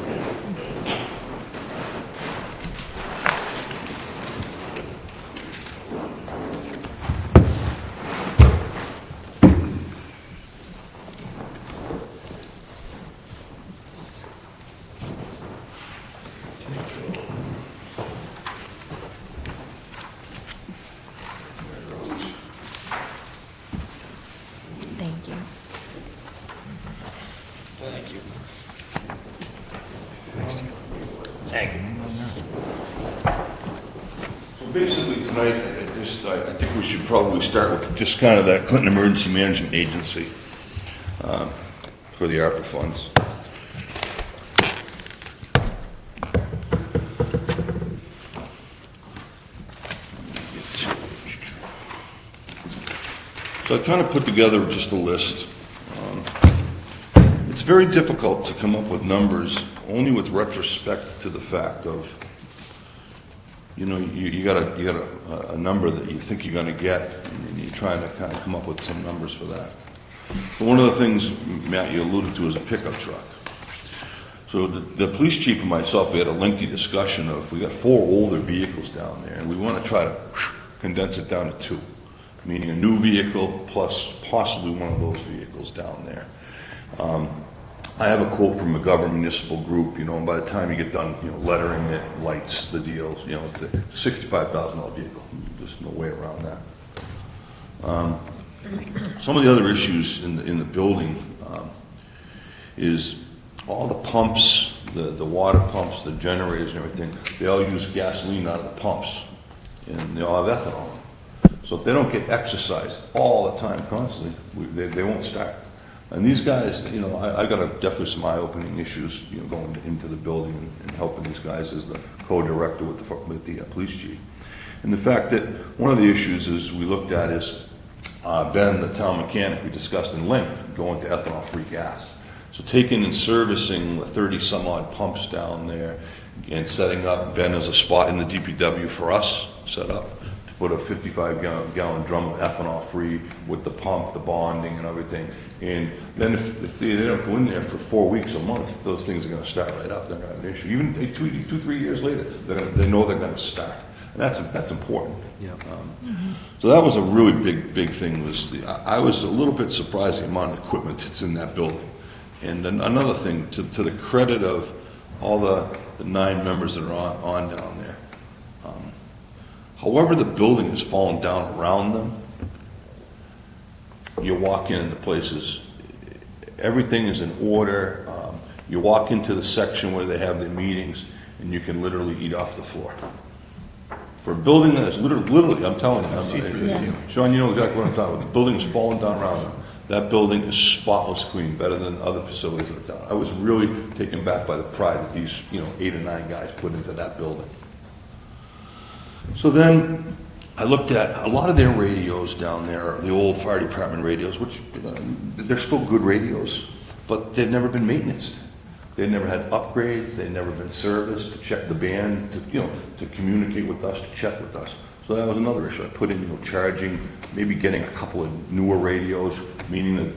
Thank you. Thank you. Thank you. So basically tonight, I think we should probably start with just kind of that Clinton Emergency Management Agency for the ARPA funds. So I kind of put together just a list. It's very difficult to come up with numbers only with retrospect to the fact of, you got a number that you think you're going to get, and you're trying to kind of come up with some numbers for that. But one of the things, Matt, you alluded to is a pickup truck. So the police chief and myself, we had a lengthy discussion of, we got 4 older vehicles down there, and we want to try to condense it down to 2, meaning a new vehicle plus possibly one of those vehicles down there. I have a quote from a government municipal group, and by the time you get done, lettering it, lights, the deal, it's a $65,000 vehicle. There's no way around that. Some of the other issues in the building is all the pumps, the water pumps, the generators and everything, they all use gasoline out of the pumps, and they all have ethanol in them. So if they don't get exercised all the time constantly, they won't start. And these guys, you know, I got definitely some eye-opening issues, you know, going into the building and helping these guys as the co-director with the police chief. And the fact that one of the issues is we looked at is Ben, the town mechanic, we discussed in length going to ethanol-free gas. So taking and servicing the 30-some-odd pumps down there and setting up Ben as a spot in the DPW for us, set up to put a 55-gallon drum of ethanol-free with the pump, the bonding, and everything. And then if they don't go in there for 4 weeks, a month, those things are going to start right up. They're going to have an issue. Even 2-3 years later, they know they're going to start. And that's important. Yeah. So that was a really big thing. I was a little bit surprised the amount of equipment that's in that building. And then another thing, to the credit of all the 9 members that are on down there, however the building has fallen down around them, you walk into places, everything is in order. You walk into the section where they have their meetings, and you can literally eat off the floor. For a building that is literally, I'm telling you, Sean, you know exactly what I'm talking about. The building is falling down around them. That building is spotless clean, better than other facilities in the town. I was really taken back by the pride that these, 8 or 9 guys put into that building. So then I looked at a lot of their radios down there, the old fire department radios, which they're still good radios, but they've never been maintained. They've never had upgrades. They've never been serviced to check the band, to communicate with us, to check with us. So that was another issue. I put in, charging, maybe getting a couple of newer radios, meaning that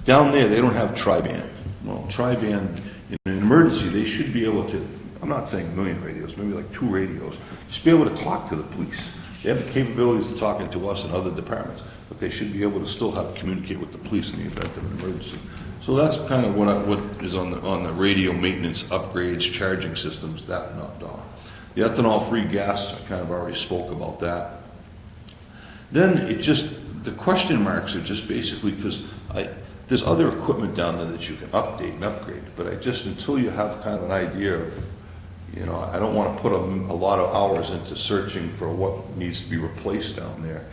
down there they don't have tri-band. Well, tri-band, in an emergency, they should be able to, I'm not saying a million radios, maybe like 2 radios, just be able to talk to the police. They have the capabilities of talking to us and other departments, but they should be able to still communicate with the police in the event of an emergency. So that's kind of what is on the radio maintenance upgrades, charging systems, that and all. The ethanol-free gas, I kind of already spoke about that. Then the question marks are just basically because there's other equipment down there that you can update and upgrade, but until you have kind of an idea of, I don't want to put a lot of hours into searching for what needs to be replaced down there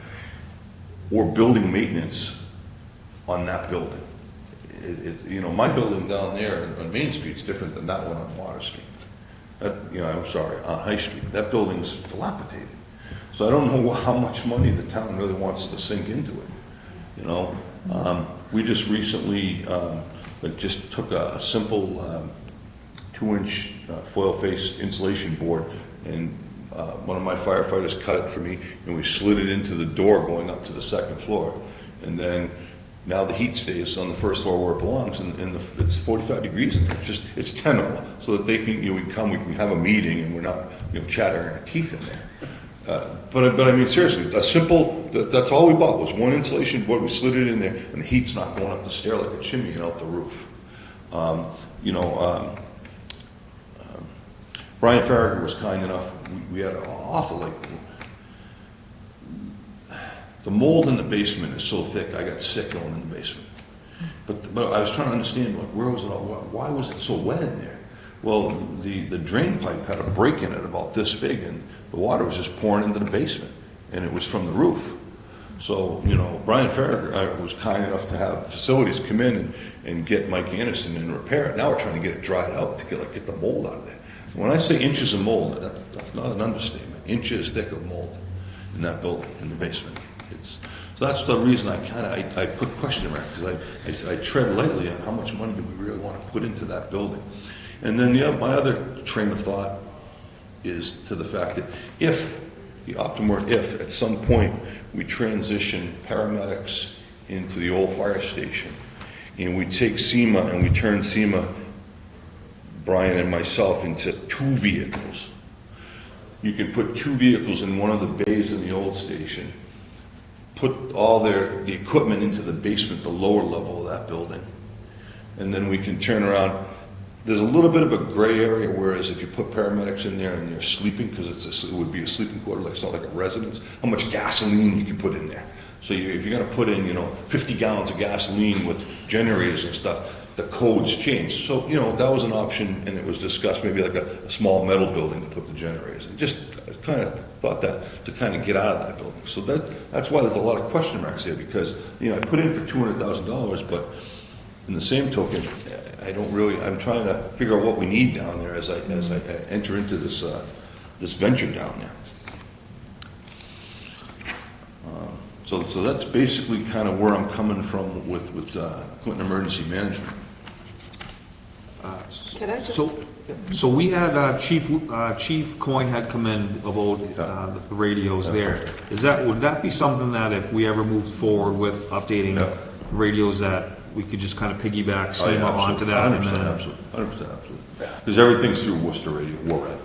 or building maintenance on that building. My building down there on Main Street is different than that one on Water Street. On High Street. That building's dilapidated. So I don't know how much money the town really wants to sink into it. We just recently just took a simple 2-inch foil-faced insulation board, and one of my firefighters cut it for me, and we slid it into the door going up to the 2nd floor. And then now the heat stays on the 1st floor where it belongs, and it's 45 degrees in there. It's tenable, so that they can, we can have a meeting, and we're not, chattering our teeth in there. But I mean, seriously, a simple, that's all we bought was one insulation board. We slid it in there, and the heat's not going up the stair like a chimney and out the roof. Brian Farragut was kind enough. We had an awful, the mold in the basement is so thick, I got sick going in the basement. But I was trying to understand, where was it all? Why was it so wet in there? Well, the drain pipe had a break in it about this big, and the water was just pouring into the basement, and it was from the roof. So, Brian Farragut was kind enough to have facilities come in and get Mike Anderson and repair it. Now we're trying to get it dried out to get the mold out of there. When I say inches of mold, that's not an understatement. Inches thick of mold in that building, in the basement. So that's the reason I put question mark, because I tread lightly on how much money do we really want to put into that building. And then my other train of thought is to the fact that if at some point we transition paramedics into the old fire station, and we take SEMA and we turn SEMA, Brian and myself, into 2 vehicles. You can put 2 vehicles in one of the bays in the old station, put all the equipment into the basement, the lower level of that building, and then we can turn around. There's a little bit of a gray area, whereas if you put paramedics in there and they're sleeping, because it would be a sleeping quarter, it's not like a residence, how much gasoline you can put in there. So if you're going to put in, 50 gallons of gasoline with generators and stuff, the codes change. So, that was an option, and it was discussed, maybe like a small metal building to put the generators in. Just kind of thought that to kind of get out of that building. So that's why there's a lot of question marks here, because, I put in for $200,000, but in the same token, I don't really, I'm trying to figure out what we need down there as I enter into this, this venture down there. So that's basically kind of where I'm coming from with Clinton Emergency Management. Can I just? So we had Chief Coyne had come in about the radios there. Would that be something that if we ever moved forward with updating radios that we could just kind of piggyback SEMA onto that? 100%, absolutely. Because everything's through Worcester Radio, Warhead,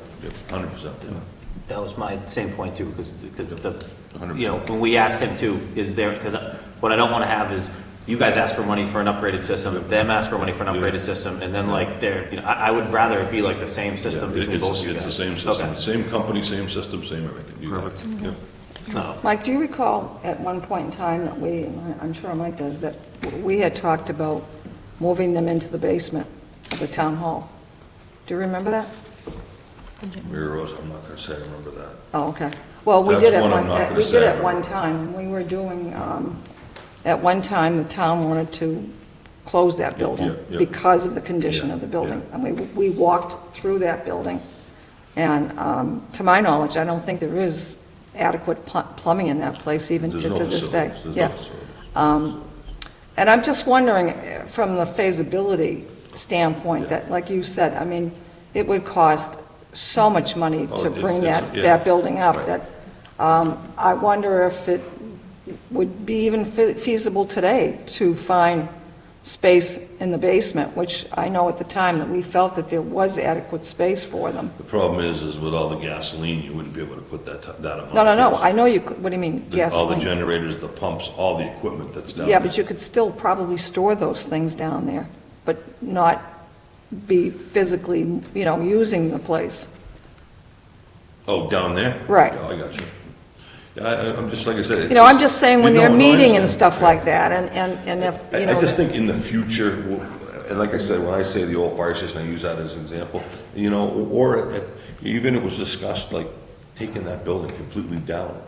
100%. That was my same point too, because the, 100%. you know, when we asked him to, is there, because what I don't want to have is, you guys ask for money for an upgraded system, them ask for money for an upgraded system, and then like they're, you know, I would rather it be like the same system between both of you guys. It's the same system, Okay. same company, same system, same everything. You got it. Yeah. No. Mike, do you recall at one point in time that we, and I'm sure Mike does, that we had talked about moving them into the basement of the town hall? Do you remember that? Mary Rose, I'm not going to say I remember that. Oh, okay. Well, we That's did at one I'm one, not gonna we say did I at one remember. time. We were doing, at one time, the town wanted to close that building yeah. because of the condition Yeah, of the building. yeah. And we walked through that building, and to my knowledge, I don't think there is adequate plumbing in that place even There's to no this day. facilities. There's Yeah. no facilities. And I'm just wondering, from the feasibility standpoint, that, like you said, I mean, it would cost so much money Oh, to bring yeah. that building up, Right. that I wonder if it would be even feasible today to find space in the basement, which I know at the time that we felt that there was adequate space for them. The problem is with all the gasoline, you wouldn't be able to put that amount. No, I know you could, what do you mean, All the gasoline? generators, the pumps, all the equipment that's down Yeah, there. but you could still probably store those things down there, but not be physically, using the place. Oh, down there? Right. Yeah, I got you. Yeah, I'm just, like I said. I'm just saying when they're No, I meeting and understand. stuff like that, and if, I just think in the future, and like I said, when I say the old fire station, I use that as an example, even it was discussed, like, taking that building completely down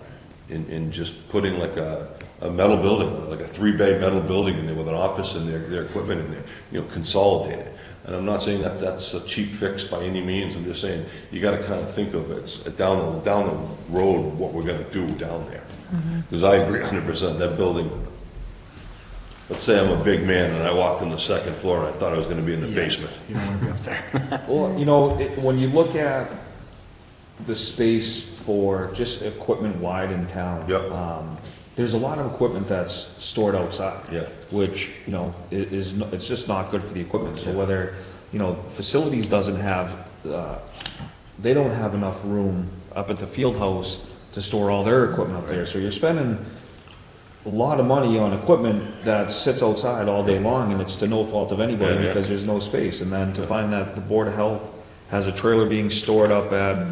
and just putting like a metal building, like a 3-bay metal building in there with an office and their equipment in there, consolidate it. And I'm not saying that that's a cheap fix by any means, I'm just saying, you gotta kind of think of it down the road, what we're gonna do down there. Because I agree 100%, that building, let's say I'm a big man and I walked on the second floor and I thought I was gonna be in the basement. You don't want to be up there. Well, when you look at the space for just equipment-wide in town. Yep. There's a lot of equipment that's stored outside. Yeah. Which, it's just not good for the equipment. So Yeah. whether, facilities doesn't have, they don't have enough room up at the field house to store all their equipment up there. So you're spending a lot of money on equipment that sits outside all day long, and it's to no fault of anybody Yeah. because there's no space. And then to find that the Board of Health has a trailer being stored up at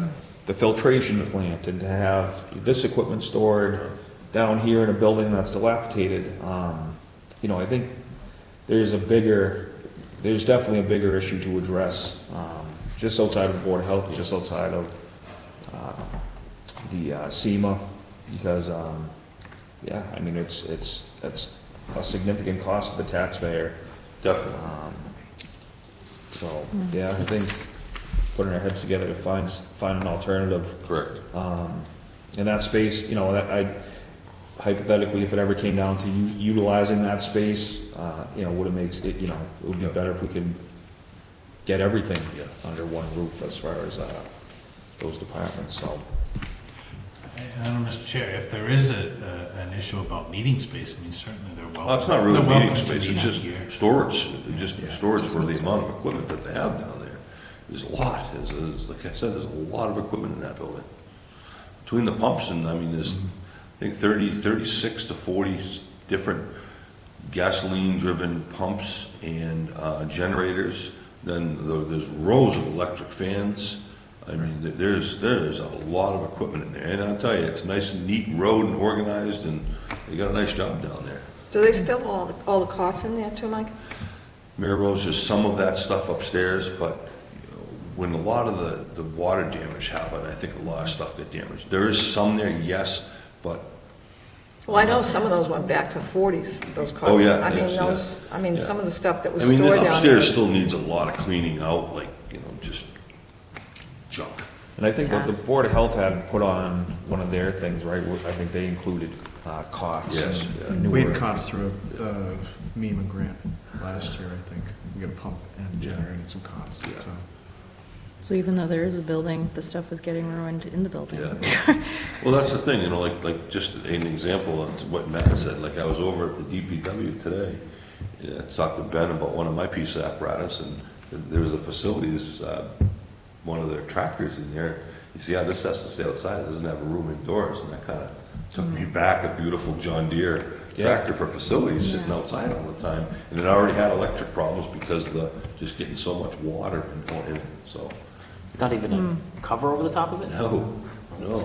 the filtration plant, and to have this equipment stored down here in a building that's dilapidated, I think there's definitely a bigger issue to address, just outside of the Board of Health, just outside of the SEMA, because, it's a significant cost to the taxpayer. Definitely. I think putting our heads together to find an alternative. Correct. In that space, hypothetically, if it ever came down to utilizing that space, it would be better if we could get everything under one roof as far as those departments, so. I don't know, Mr. Chair, if there is an issue about meeting space, I mean, certainly they're welcome. Well, it's not really they're meeting welcome to space, it's meet just here. storage, storage for the amount of equipment that they have down there. There's a lot, like I said, there's a lot of equipment in that building. Between the pumps and, there's, I think 36 to 40 different gasoline-driven pumps and generators. Then there's rows of electric fans. There's a lot of equipment in there. And I'll tell you, it's nice and neat road and organized, and they got a nice job down there. Do they still all the cots in there too, Mike? Mary Rose, there's some of that stuff upstairs, but when a lot of the water damage happened, I think a lot of stuff got damaged. There is some there, yes, but Well, I know some of those went back to 40s, those cots. Oh, yeah, I mean, yes, those, I mean, yeah. some of the stuff that was I mean, stored the down there. upstairs still needs a lot of cleaning out, like, just junk. And I think what the Board of Health had put on one of their things, right, I think they included cots. Yes, and yeah. We newer- had costs through a MEMA grant last year, I think. We got a pump and generator and some costs, Yeah. so. So even though there is a building, the stuff was getting ruined in the building. Yeah. Well, that's the thing, like just an example of what Matt said, like I was over at the DPW today, I talked to Ben about one of my piece of apparatus, and there was a facilities, one of their tractors in there. He said, yeah, this has to stay outside, it doesn't have a room indoors, and that kind of took me back, a beautiful John Deere tractor for facilities sitting outside all the time, and it already had electric problems because of the, just getting so much water in it, so. Not even a cover over the top of it? No,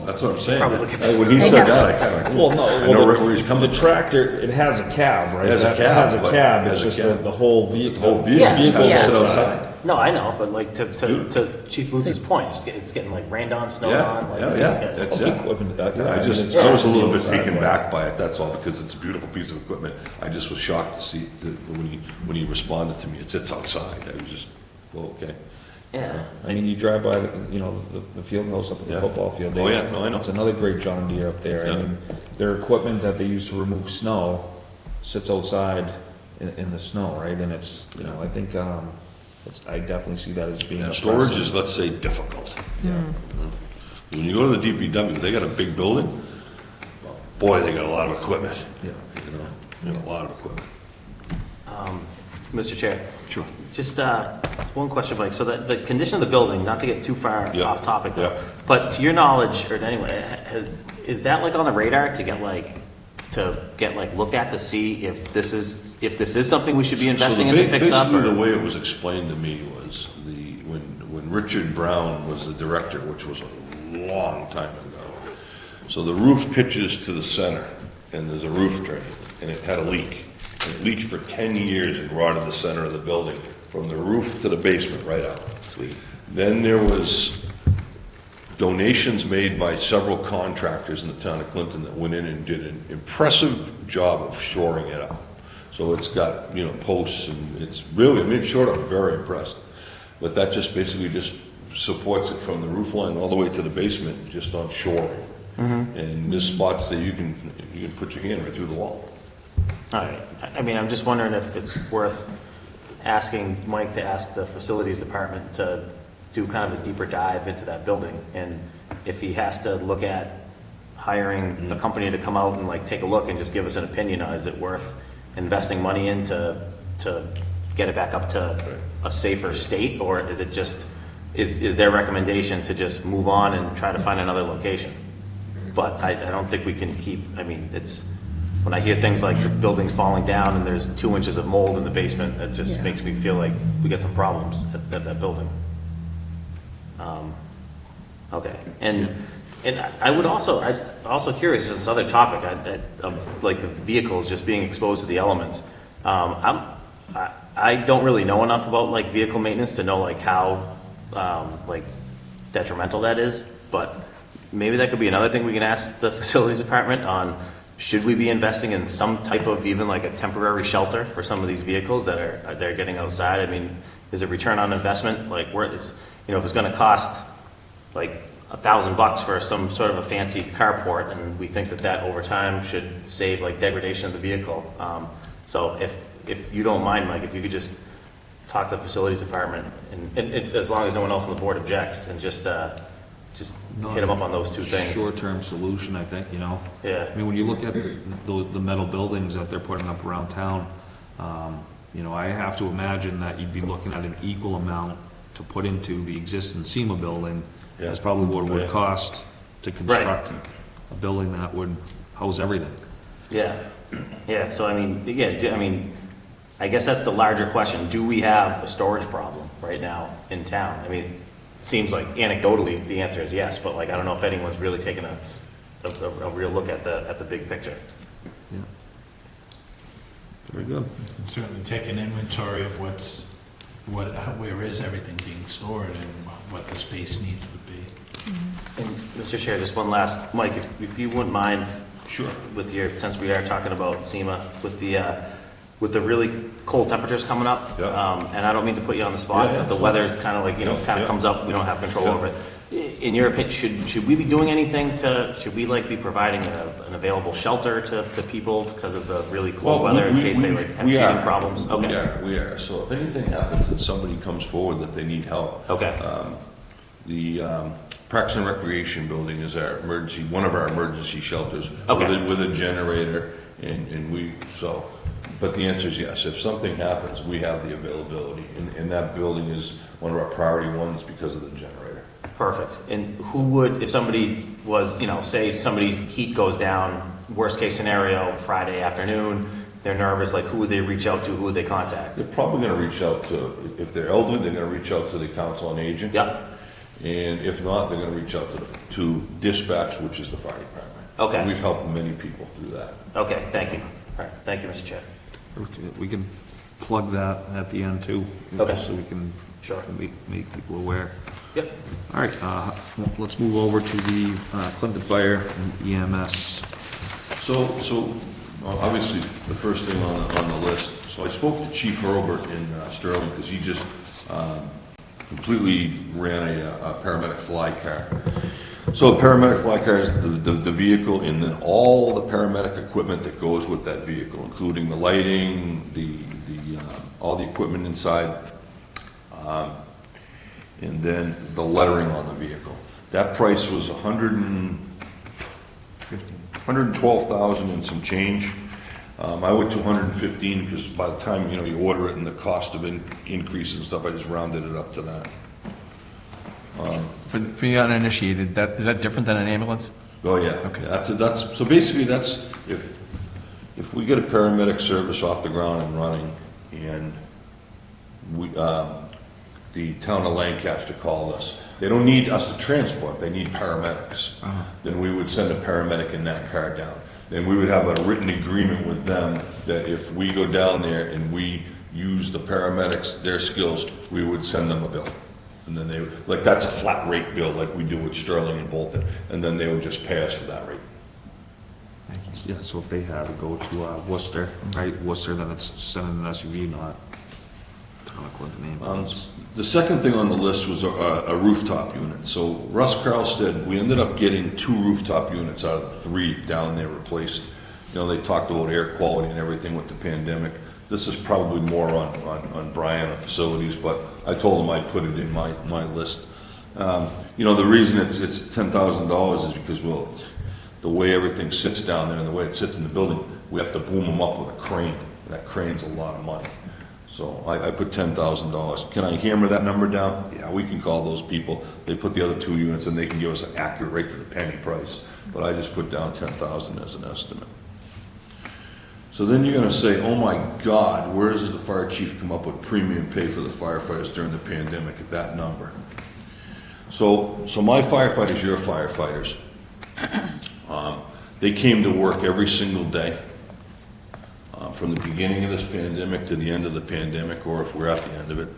that's what I'm saying. Probably look at- When he said that, I kind of, Well, no, I know well, where he's coming the from. tractor, it has a cab, right? It has a That cab, has a but- cab, has it's a just cab. the whole vehicle. The whole vehicle Yeah. has to Yeah. sit outside. No, I know, but like to Chief Lutz's point, it's getting like rained on, snowed on. Like, Yeah, that's The it. equipment, Yeah, I mean, it's I was a little on bit the taken outside, back by it, that's all, because it's a beautiful piece of equipment. I just was shocked to see that when he responded to me, it sits outside. I was just, well, okay. Yeah. I mean, you drive by, the field house up at the Yeah. football field. Oh, yeah, no, I know. It's another great John Deere up there. I Yeah. mean, their equipment that they use to remove snow sits outside in the snow, right? And it's, I think, I definitely see that as being a And storage plus. is, let's say, difficult. Yeah. When you go to the DPW, they got a big building, well, boy, they got a lot of equipment. Yeah. They got a lot of equipment. Mr. Chair. Sure. Just one question, Mike. So the condition of the building, not to get too far Yeah. off topic, though, Yeah. but to your knowledge, or anyway, is that like on the radar to get looked at to see if this is something we should be investing in to fix up? Basically, Or? the way it was explained to me was when Richard Brown was the director, which was a long time ago. So the roof pitches to the center, and there's a roof drain, and it had a leak. It leaked for 10 years and rotted the center of the building, from the roof to the basement, right out. Sweet. Then there was donations made by several contractors in the town of Clinton that went in and did an impressive job of shoring it up. So it's got, posts, and it's really, it shored up very impressed. But that just basically just supports it from the roof line all the way to the basement, just on shoring. And there's spots that you can put your hand right through the wall. All right. I mean, I'm just wondering if it's worth asking Mike to ask the facilities department to do kind of a deeper dive into that building. And if he has to look at hiring a company to come out and take a look and just give us an opinion on, is it worth investing money in to get it back up to a safer state? Or is it just, is their recommendation to just move on and try to find another location? But I don't think we can keep, when I hear things like the building's falling down and there's 2 inches of mold in the basement, it just makes me feel like we got some problems at that building. Okay, and I'm also curious, just this other topic of the vehicles just being exposed to the elements. I don't really know enough about vehicle maintenance to know how detrimental that is, but maybe that could be another thing we can ask the facilities department on. Should we be investing in some type of even a temporary shelter for some of these vehicles that are getting outside? I mean, is it return on investment? Where it's, if it's going to cost $1,000 for some sort of a fancy carport, and we think that over time should save degradation of the vehicle. So if you don't mind, Mike, if you could just talk to the facilities department, and as long as no one else on the board objects, and just hit them up on those two things. Short-term solution, I think, Yeah. I mean, when you look at the metal buildings that they're putting up around town, I have to imagine that you'd be looking at an equal amount to put into the existing SEMA building as probably what it would cost to construct a building that would house everything. Yeah, yeah, so I guess that's the larger question. Do we have a storage problem right now in town? I mean, it seems like anecdotally the answer is yes, but I don't know if anyone's really taken a real look at the big picture. Yeah. Very good. Certainly take an inventory of where is everything being stored and what the space needs would be. And Mr. Chair, just one last, Mike, if you wouldn't mind Sure. With your, since we are talking about SEMA, with the really cold temperatures coming up. Yeah. And I don't mean to put you on the spot, Yeah, yeah, but the it's weather's kind of like, you know, Yeah, kind of yeah. comes up, we don't have control Yeah. over it. In your opinion, should we be doing anything should we like be providing an available shelter to people because of the really cold weather in case they like have we heating are. problems? Okay. We are. So if anything happens and somebody comes forward that they need help. Okay. The Parks and Recreation Building is one of our emergency shelters. Okay. With a generator but the answer is yes. If something happens, we have the availability. And that building is one of our priority ones because of the generator. Perfect. And who would, if somebody was, you know, say somebody's heat goes down, worst case scenario, Friday afternoon, they're nervous, like who would they reach out to, who would they contact? They're probably going to reach out to, if they're elderly, they're going to reach out to the Council on Aging. Yeah. And if not, they're going to reach out to dispatch, which is the fire department. Okay. We've helped many people through that. Okay, thank you. All right, thank you, Mr. Chair. We can plug that at the end too. Okay. Just so we can Sure. make people aware. Yep. All right, let's move over to the Clinton Fire and EMS. So obviously, the first thing on the list, so I spoke to Chief Herbert in Sterling, because he just completely ran a paramedic fly car. So a paramedic fly car is the vehicle, and then all the paramedic equipment that goes with that vehicle, including the lighting, all the equipment inside, and then the lettering on the vehicle. That price was $112,000 and some change. I went to 115 because by the time you order it and the cost of increase and stuff, I just rounded it up to that. For the uninitiated, is that different than an ambulance? Oh yeah. Okay. So basically that's if we get a paramedic service off the ground and running, and the town of Lancaster called us. They don't need us to transport, they need paramedics. Then we would send a paramedic in that car down. Then we would have a written agreement with them that if we go down there and we use the paramedics, their skills, we would send them a bill. And then that's a flat rate bill like we do with Sterling and Bolton. And then they would just pay us for that rate. Yeah, so if they had to go to Worcester, right, Worcester, then it's sending an SUV, not Town of Clinton ambulance. The second thing on the list was a rooftop unit. So Russ Carlstead, we ended up getting 2 rooftop units out of the 3 down there replaced. They talked about air quality and everything with the pandemic. This is probably more on Brian and facilities, but I told him I'd put it in my list. The reason it's $10,000 is because, the way everything sits down there and the way it sits in the building, we have to boom them up with a crane. That crane's a lot of money. So I put $10,000. Can I hammer that number down? Yeah, we can call those people. They put the other 2 units and they can give us an accurate rate to the penny price. But I just put down $10,000 as an estimate. So then you're going to say, oh my God, where does the fire chief come up with premium pay for the firefighters during the pandemic at that number? So my firefighters, your firefighters, they came to work every single day. From the beginning of this pandemic to the end of the pandemic, or if we're at the end of it.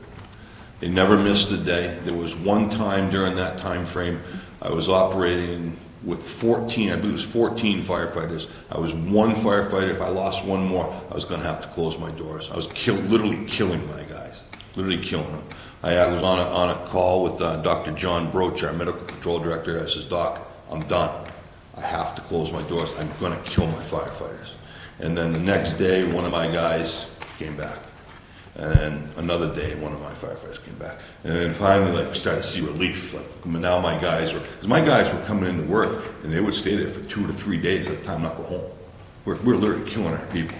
They never missed a day. There was one time during that time frame, I was operating with 14, I believe it was 14 firefighters. I was one firefighter. If I lost one more, I was going to have to close my doors. I was literally killing my guys, literally killing them. I was on a call with Dr. John Broach, our medical control director. I says, Doc, I'm done. I have to close my doors. I'm going to kill my firefighters. And then the next day, one of my guys came back. And then another day, one of my firefighters came back. And then finally, we started to see relief. Now because my guys were coming into work, and they would stay there for 2 to 3 days at a time, not go home. We're literally killing our people.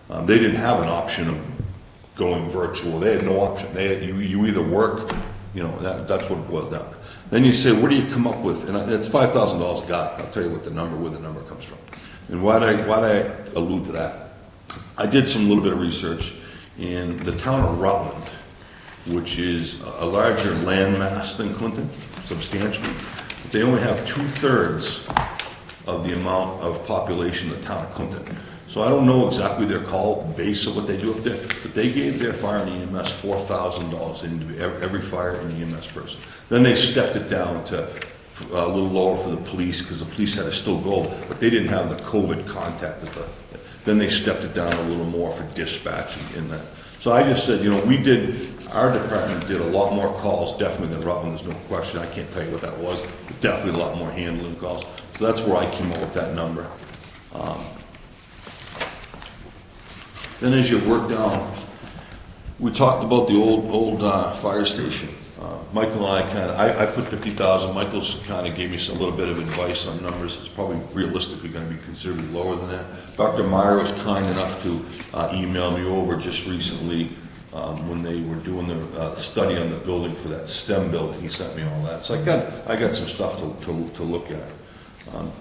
They didn't have an option of going virtual. They had no option. You either work, that's what it boiled down. Then you say, what do you come up with? And it's $5,000 a guy. I'll tell you where the number comes from. And why'd I allude to that? I did some little bit of research in the town of Rutland, which is a larger landmass than Clinton, substantially. But they only have 2/3 of the amount of population of the town of Clinton. So I don't know exactly their call base of what they do up there, but they gave their fire and EMS $4,000 into every fire and EMS person. Then they stepped it down to a little lower for the police, because the police had to still go, but they didn't have the COVID contact with the, then they stepped it down a little more for dispatch and that. So I just said, our department did a lot more calls, definitely than Rutland, there's no question. I can't tell you what that was, but definitely a lot more handling calls. So that's where I came up with that number. Then as you work down, we talked about the old fire station. Michael and I put 50,000. Michael's kind of gave me a little bit of advice on numbers. It's probably realistically going to be considerably lower than that. Dr. Meyer was kind enough to email me over just recently when they were doing the study on the building for that STEM building. He sent me all that. So I got some stuff to look at.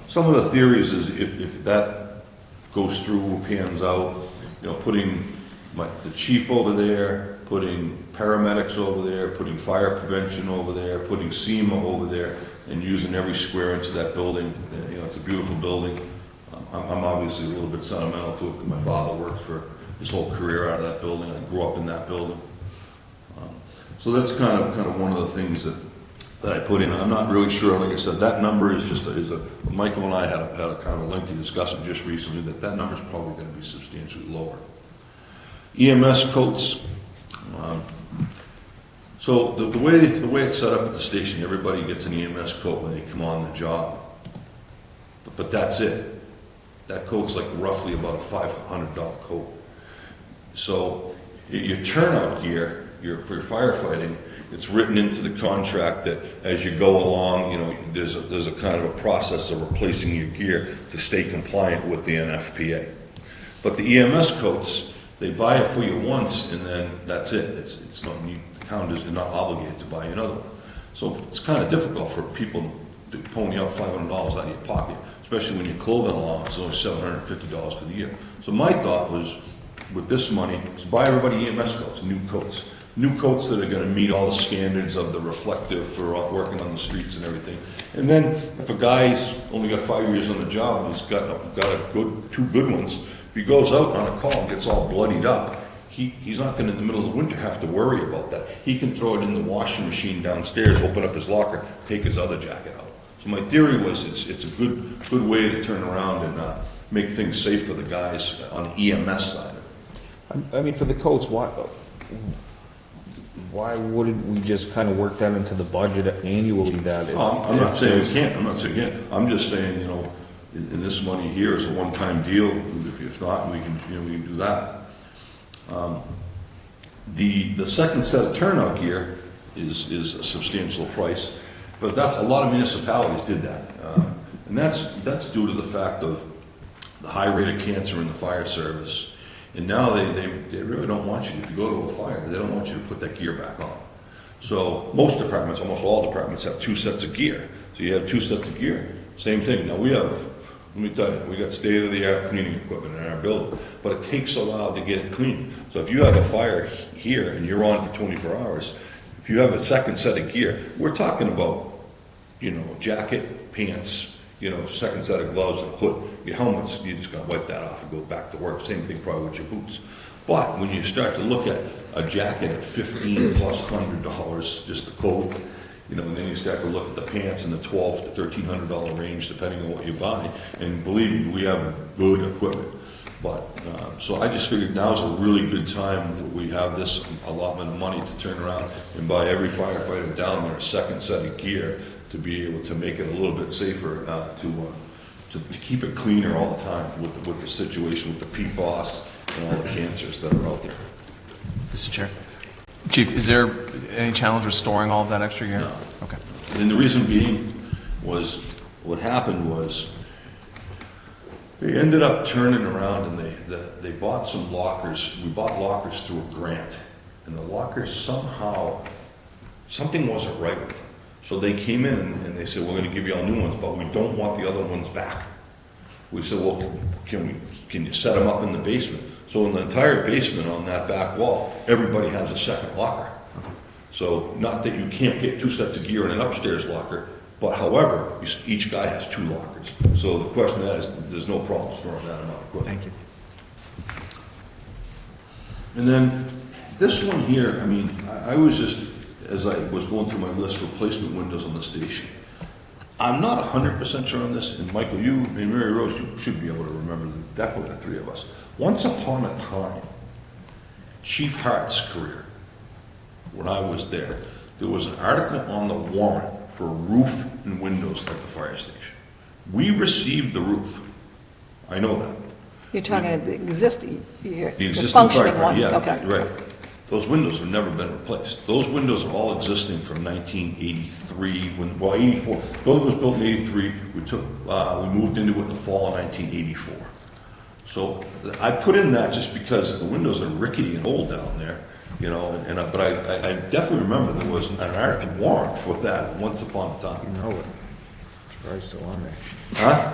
Some of the theories is if that goes through, pans out, putting the chief over there, putting paramedics over there, putting fire prevention over there, putting SEMA over there, and using every square inch of that building. It's a beautiful building. I'm obviously a little bit sentimental to it because my father worked for his whole career out of that building. I grew up in that building. So that's kind of one of the things that I put in. I'm not really sure. Like I said, that number is just Michael and I had a kind of a lengthy discussion just recently that number is probably going to be substantially lower. EMS coats. So the way it's set up at the station, everybody gets an EMS coat when they come on the job. But that's it. That coat's like roughly about a $500 coat. So your turnout gear, for your firefighting, it's written into the contract that as you go along, there's a kind of a process of replacing your gear to stay compliant with the NFPA. But the EMS coats, they buy it for you once, and then that's it. It's not, the town is not obligated to buy another one. So it's kind of difficult for people to pony out $500 out of your pocket, especially when your clothing allowance is only $750 for the year. So my thought was, with this money, is buy everybody EMS coats, new coats that are going to meet all the standards of the reflective for working on the streets and everything. And then if a guy's only got 5 years on the job and he's got two good ones, if he goes out on a call and gets all bloodied up, he's not going to, in the middle of the winter, have to worry about that. He can throw it in the washing machine downstairs, open up his locker, take his other jacket out. So my theory was it's a good way to turn around and make things safe for the guys on the EMS side of it. I mean, for the coats, why wouldn't we just kind of work that into the budget annually? I'm not saying we can't. I'm not saying we can't. I'm just saying, in this money here is a one-time deal. If not, we can do that. The second set of turnout gear is a substantial price, but a lot of municipalities did that, and that's due to the fact of the high rate of cancer in the fire service. And now they really don't want you, if you go to a fire, they don't want you to put that gear back on. So most departments, almost all departments, have two sets of gear. So you have two sets of gear. Same thing. Now let me tell you, we got state-of-the-art cleaning equipment in our building, but it takes a while to get it clean. So if you have a fire here and you're on for 24 hours, if you have a second set of gear, we're talking about, jacket, pants, second set of gloves and hood. Your helmets, you just got to wipe that off and go back to work. Same thing probably with your boots. But when you start to look at a jacket at $1,500 plus just the coat, and then you start to look at the pants in the $1,200 to $1,300 range, depending on what you buy. And believe me, we have good equipment. But so I just figured now's a really good time. We have this allotment of money to turn around and buy every firefighter down there a second set of gear to be able to make it a little bit safer, to keep it cleaner all the time with the situation with the PFAS and all the cancers that are out there. Mr. Chair. Chief, is there any challenge with storing all of that extra gear? No. Okay. And the reason being was, what happened was, they ended up turning around and they bought some lockers. We bought lockers through a grant. And the lockers somehow, something wasn't right with them. So they came in and they said, we're going to give you all new ones, but we don't want the other ones back. We said, well, can you set them up in the basement? So in the entire basement on that back wall, everybody has a second locker. So not that you can't get two sets of gear in an upstairs locker, but however, each guy has two lockers. So the question is, there's no problem storing that amount of equipment. Thank you. And then this one here, I mean, I was just, as I was going through my list, replacement windows on the station. I'm not 100% sure on this, and Michael, you and Mary Rose, you should be able to remember, definitely the three of us. Once upon a time, Chief Hart's career, when I was there was an article on the warrant for roof and windows at the fire station. We received the roof. I know that. You're talking about the existing, The the existing functioning fire, one? yeah, Okay. right. Those windows have never been replaced. Those windows are all existing from 1983, 84. Building was built in 83. We moved into it in the fall of 1984. So I put in that just because the windows are rickety and old down there, you know, but I definitely remember there was an article warrant for that once upon a time. No, it's probably still on there. Huh?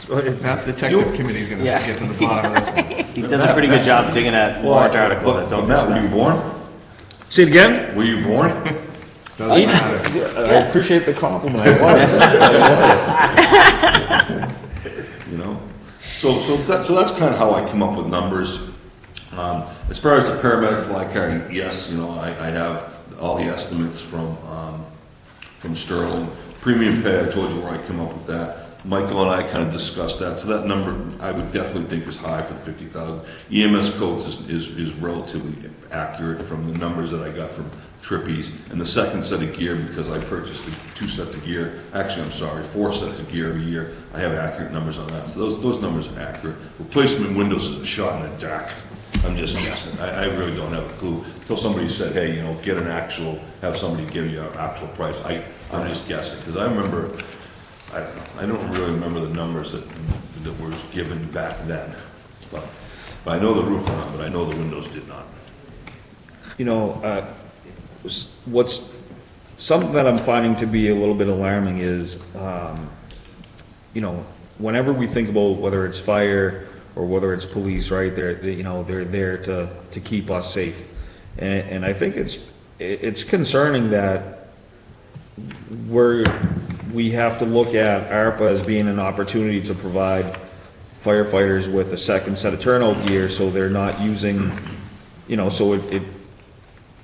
That's the detective committee's gonna Yeah. get to the bottom of this one. He does a pretty good job of digging at warrant articles that don't. Matt, were you born? Say it again? Were you born? Doesn't matter. I appreciate the compliment. I was. I was. You know, so that's kind of how I come up with numbers. As far as the paramedic flag carrying, yes, you know, I have all the estimates from Sterling. Premium pay, I told you where I come up with that. Michael and I kind of discussed that, so that number I would definitely think is high for the 50,000. EMS codes is relatively accurate from the numbers that I got from Trippies, and the second set of gear, because I purchased the 2 sets of gear, actually, I'm sorry, 4 sets of gear every year, I have accurate numbers on that, so those numbers are accurate. Replacement windows is a shot in the dark. I'm just guessing. I really don't have a clue. Until somebody said, hey, you know, get an actual, have somebody give you an actual price. I'm just guessing, because I remember, I don't really remember the numbers that were given back then. But I know the roof went on, but I know the windows did not. You know, what's something that I'm finding to be a little bit alarming is, you know, whenever we think about whether it's fire or whether it's police, right? They're there to keep us safe, and I think it's concerning that we have to look at ARPA as being an opportunity to provide firefighters with a second set of turnout gear, so they're not using, you know,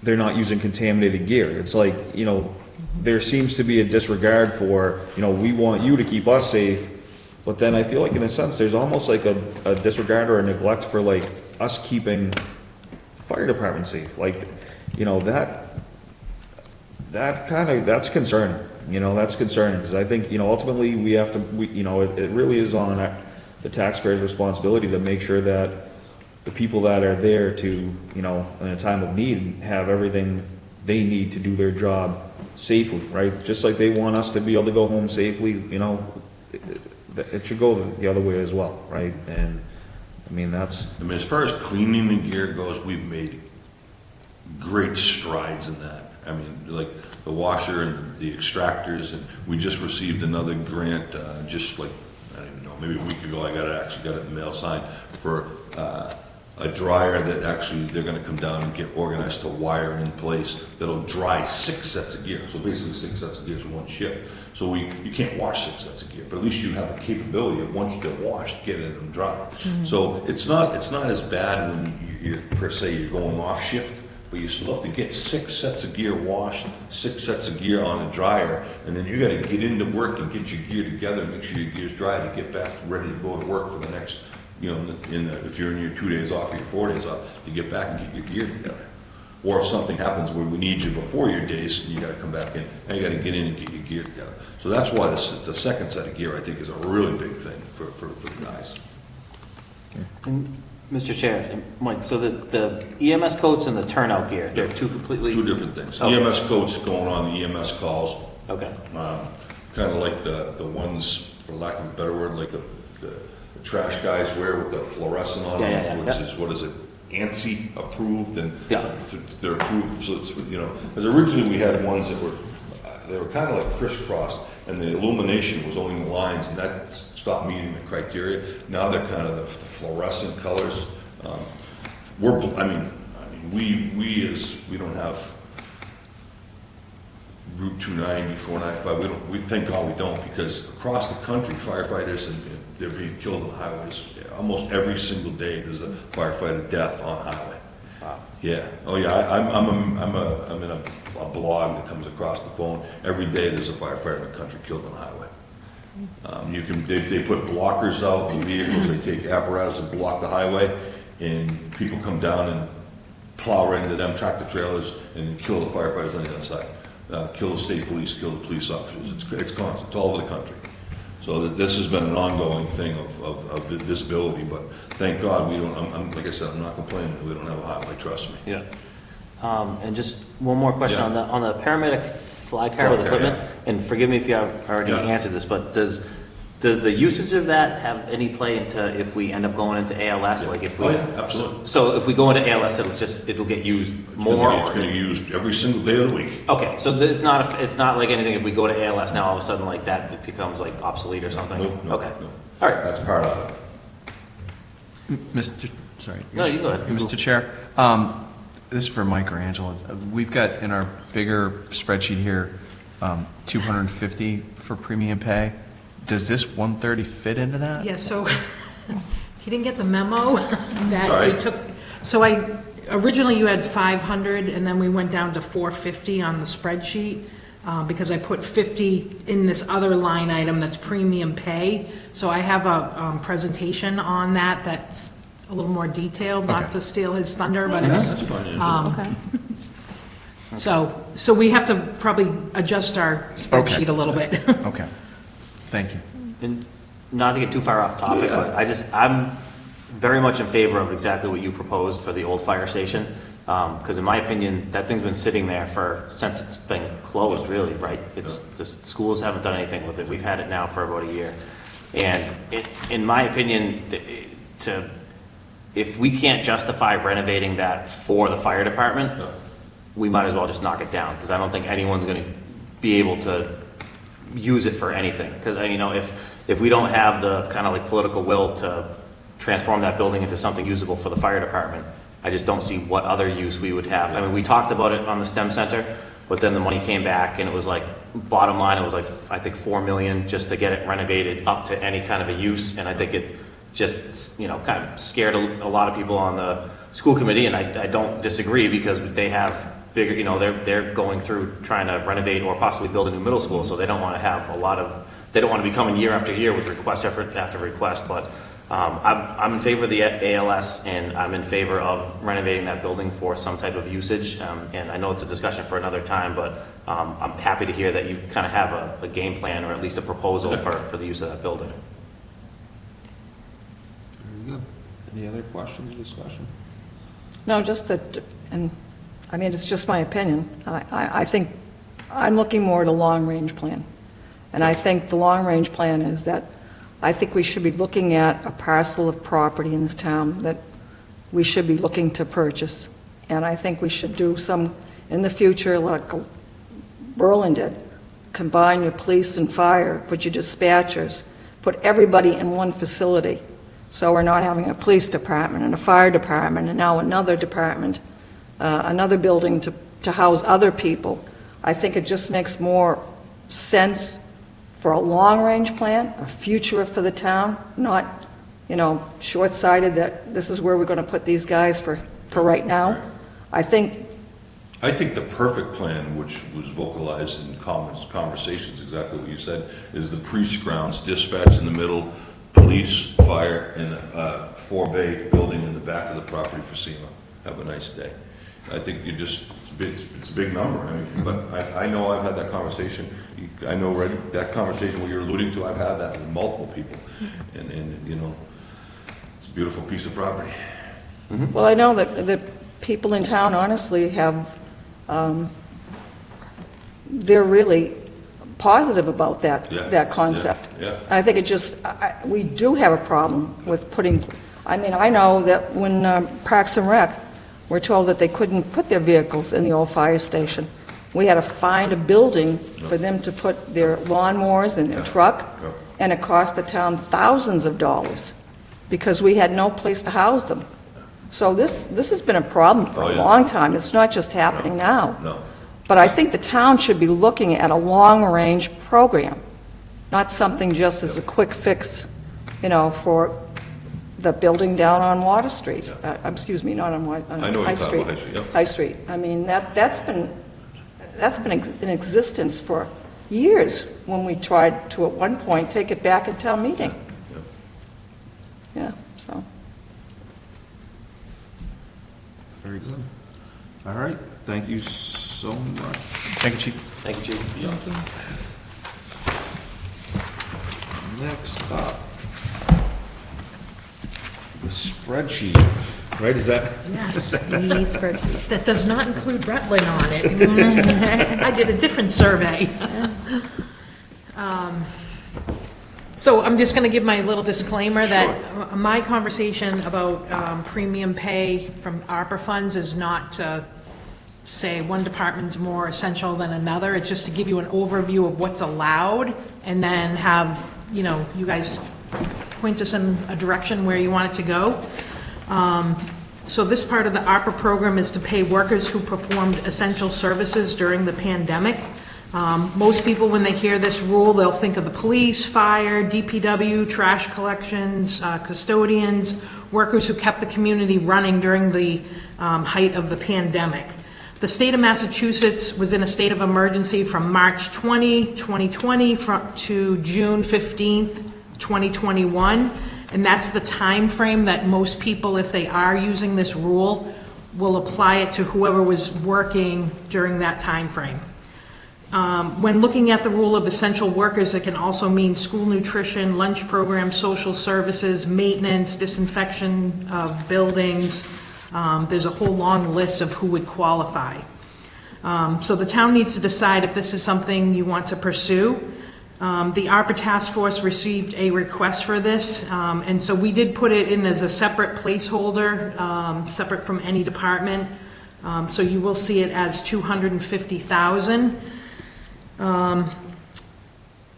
they're not using contaminated gear. It's like, you know, there seems to be a disregard for, you know, we want you to keep us safe, but then I feel like in a sense there's almost like a disregard or a neglect for like us keeping the fire department safe. Like, you know, that's concerning. You know, that's concerning, because I think, you know, ultimately you know, it really is on the taxpayer's responsibility to make sure that the people that are there to, you know, in a time of need, have everything they need to do their job safely, right? Just like they want us to be able to go home safely, you know, it should go the other way as well, right? And I mean, as far as cleaning the gear goes, we've made great strides in that. I mean, like the washer and the extractors, and we just received another grant, just like, I don't even know, maybe a week ago, I actually got it in the mail signed for a dryer that actually they're gonna come down and get organized to wire in place that'll dry 6 sets of gear. So basically 6 sets of gear in one shift. So you can't wash 6 sets of gear, but at least you have the capability of, once they're washed, get it and dry. So it's not as bad when you're per se you're going off shift, but you still have to get 6 sets of gear washed, 6 sets of gear on a dryer, and then you gotta get into work and get your gear together, make sure your gear's dry to get back ready to go to work for the next, you know, if you're in your 2 days off or your 4 days off, you get back and get your gear together. Or if something happens where we need you before your days, you gotta come back in, and you gotta get in and get your gear together. So that's why it's a second set of gear, I think, is a really big thing for the guys. And, Mr. Chair, Mike, so the EMS codes and the turnout gear, they're two completely... Two different things. Okay. EMS codes going on the EMS calls. Okay. Kind of like the ones, for lack of a better word, like the trash guys wear with the fluorescent on them, Yeah. which is, what is it, ANSI approved, and Yeah. they're approved, so it's, you know, because originally we had ones that were, they were kind of like crisscrossed, and the illumination was only in lines, and that stopped meeting the criteria. Now they're kind of the fluorescent colors. We don't have Route 290, 495. We thank God we don't, because across the country, firefighters and they're being killed on highways. Almost every single day, there's a firefighter death on highway. Yeah, oh yeah, I'm in a blog that comes across the phone. Every day there's a firefighter in the country killed on the highway. They put blockers out in vehicles, they take apparatus and block the highway, and people come down and plow right into them, tractor trailers, and kill the firefighters on the other side. Kill the state police, kill the police officers. It's constant, it's all over the country. So this has been an ongoing thing of visibility, but thank God we don't, like I said, I'm not complaining that we don't have a highway, trust me. Yeah. And just one more question Yeah. on the paramedic fly car with Okay, equipment, yeah. and forgive me if you have already Yeah. answered this, but does the usage of that have any play into if we end up going into ALS? Yeah. Like if we, Oh, yeah, absolutely. So if we go into ALS, it'll get used more? It's going to be used every single day of the week. Okay, so it's not like anything, if we go to ALS now, all of a sudden like that, it becomes like obsolete or something? Nope, nope, Okay, nope. all right. That's part of it. Mr., sorry. No, you go ahead. Mr. Chair, this is for Mike or Angela. We've got in our bigger spreadsheet here, 250 for premium pay. Does this 130 fit into that? Yeah, so he didn't get the memo that All we right. took. So originally you had 500 and then we went down to 450 on the spreadsheet because I put 50 in this other line item that's premium pay. So I have a presentation on that that's a little more detailed, not Okay. to steal his thunder, but it's, That's fine, Angela. Okay. so we have to probably adjust our spreadsheet a little bit. Okay, thank you. And not to get too far off topic, Yeah. but I'm very much in favor of exactly what you proposed for the old fire station. Because in my opinion, that thing's been sitting there since it's been closed, really, right? It's, the schools haven't done anything with it. We've had it now for about a year. And in my opinion, if we can't justify renovating that for the fire department, we might as well just knock it down, because I don't think anyone's going to be able to use it for anything. Because, if we don't have the kind of like political will to transform that building into something usable for the fire department, I just don't see what other use we would have. I mean, we talked about it on the STEM Center, but then the money came back, and it was like, bottom line, it was like, I think 4 million just to get it renovated up to any kind of a use, and I think it just, kind of scared a lot of people on the school committee, and I don't disagree, because they have bigger, they're going through trying to renovate or possibly build a new middle school, so they don't want to have they don't want to be coming year after year with request after request, but I'm in favor of the ALS, and I'm in favor of renovating that building for some type of usage. And I know it's a discussion for another time, but I'm happy to hear that you kind of have a game plan, or at least a proposal for the use of that building. Very good. Any other questions or discussion? No, just that, and, I mean, it's just my opinion. I think, I'm looking more at a long-range plan. And I think the long-range plan is that I think we should be looking at a parcel of property in this town that we should be looking to purchase. And I think we should do some, in the future, like Berlin did, combine your police and fire, put your dispatchers, put everybody in one facility. So we're not having a police department and a fire department and now another department, another building to house other people. I think it just makes more sense for a long-range plan, a future for the town, not, short-sighted that this is where we're going to put these guys for right now. I think the perfect plan, which was vocalized in conversations, exactly what you said, is the Priest Grounds, dispatch in the middle, police, fire, and a 4-bay building in the back of the property for SEMA. Have a nice day. I think it's a big number, but I know I've had that conversation. I know that conversation where you're alluding to, I've had that with multiple people, and it's a beautiful piece of property. Well, I know that the people in town honestly have, they're really positive about that concept. Yeah. I think we do have a problem with putting, I know that when Parks and Rec were told that they couldn't put their vehicles in the old fire station, we had to find a building for them to put their lawnmowers and their truck, and it cost the town thousands of dollars because we had no place to house them. So this has been a problem for a long time. It's not just happening now. No. But I think the town should be looking at a long-range program, not something just as a quick fix, for the building down on Water Street. Excuse me, not on I know what High you're talking Street. about, High Street, yep. High Street. I mean, that's been in existence for years when we tried to, at one point, take it back at town meeting. Yep. Yeah, so. Very good. All right, thank you so much. Thank you, Chief. Thank you, Chief. Thank you. Next up, the spreadsheet, right, is that? Yes, The spreadsheet. that does not include Rutland on it. I did a different survey. So I'm just going to give my little disclaimer that my conversation about premium pay from ARPA funds is not to say one department's more essential than another. It's just to give you an overview of what's allowed and then have, you know, you guys point us in a direction where you want it to go. So this part of the ARPA program is to pay workers who performed essential services during the pandemic. Most people, when they hear this rule, they'll think of the police, fire, DPW, trash collections, custodians, workers who kept the community running during the height of the pandemic. The state of Massachusetts was in a state of emergency from March 20, 2020 to June 15th, 2021, and that's the time frame that most people, if they are using this rule, will apply it to whoever was working during that time frame. When looking at the rule of essential workers, it can also mean school nutrition, lunch programs, social services, maintenance, disinfection of buildings. There's a whole long list of who would qualify. So the town needs to decide if this is something you want to pursue. The ARPA task force received a request for this, and so we did put it in as a separate placeholder, separate from any department. So you will see it as $250,000.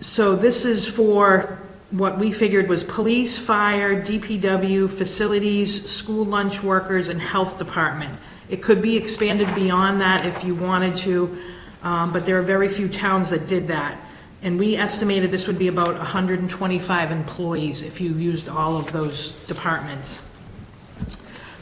So this is for what we figured was police, fire, DPW, facilities, school lunch workers, and health department. It could be expanded beyond that if you wanted to, but there are very few towns that did that. And we estimated this would be about 125 employees if you used all of those departments.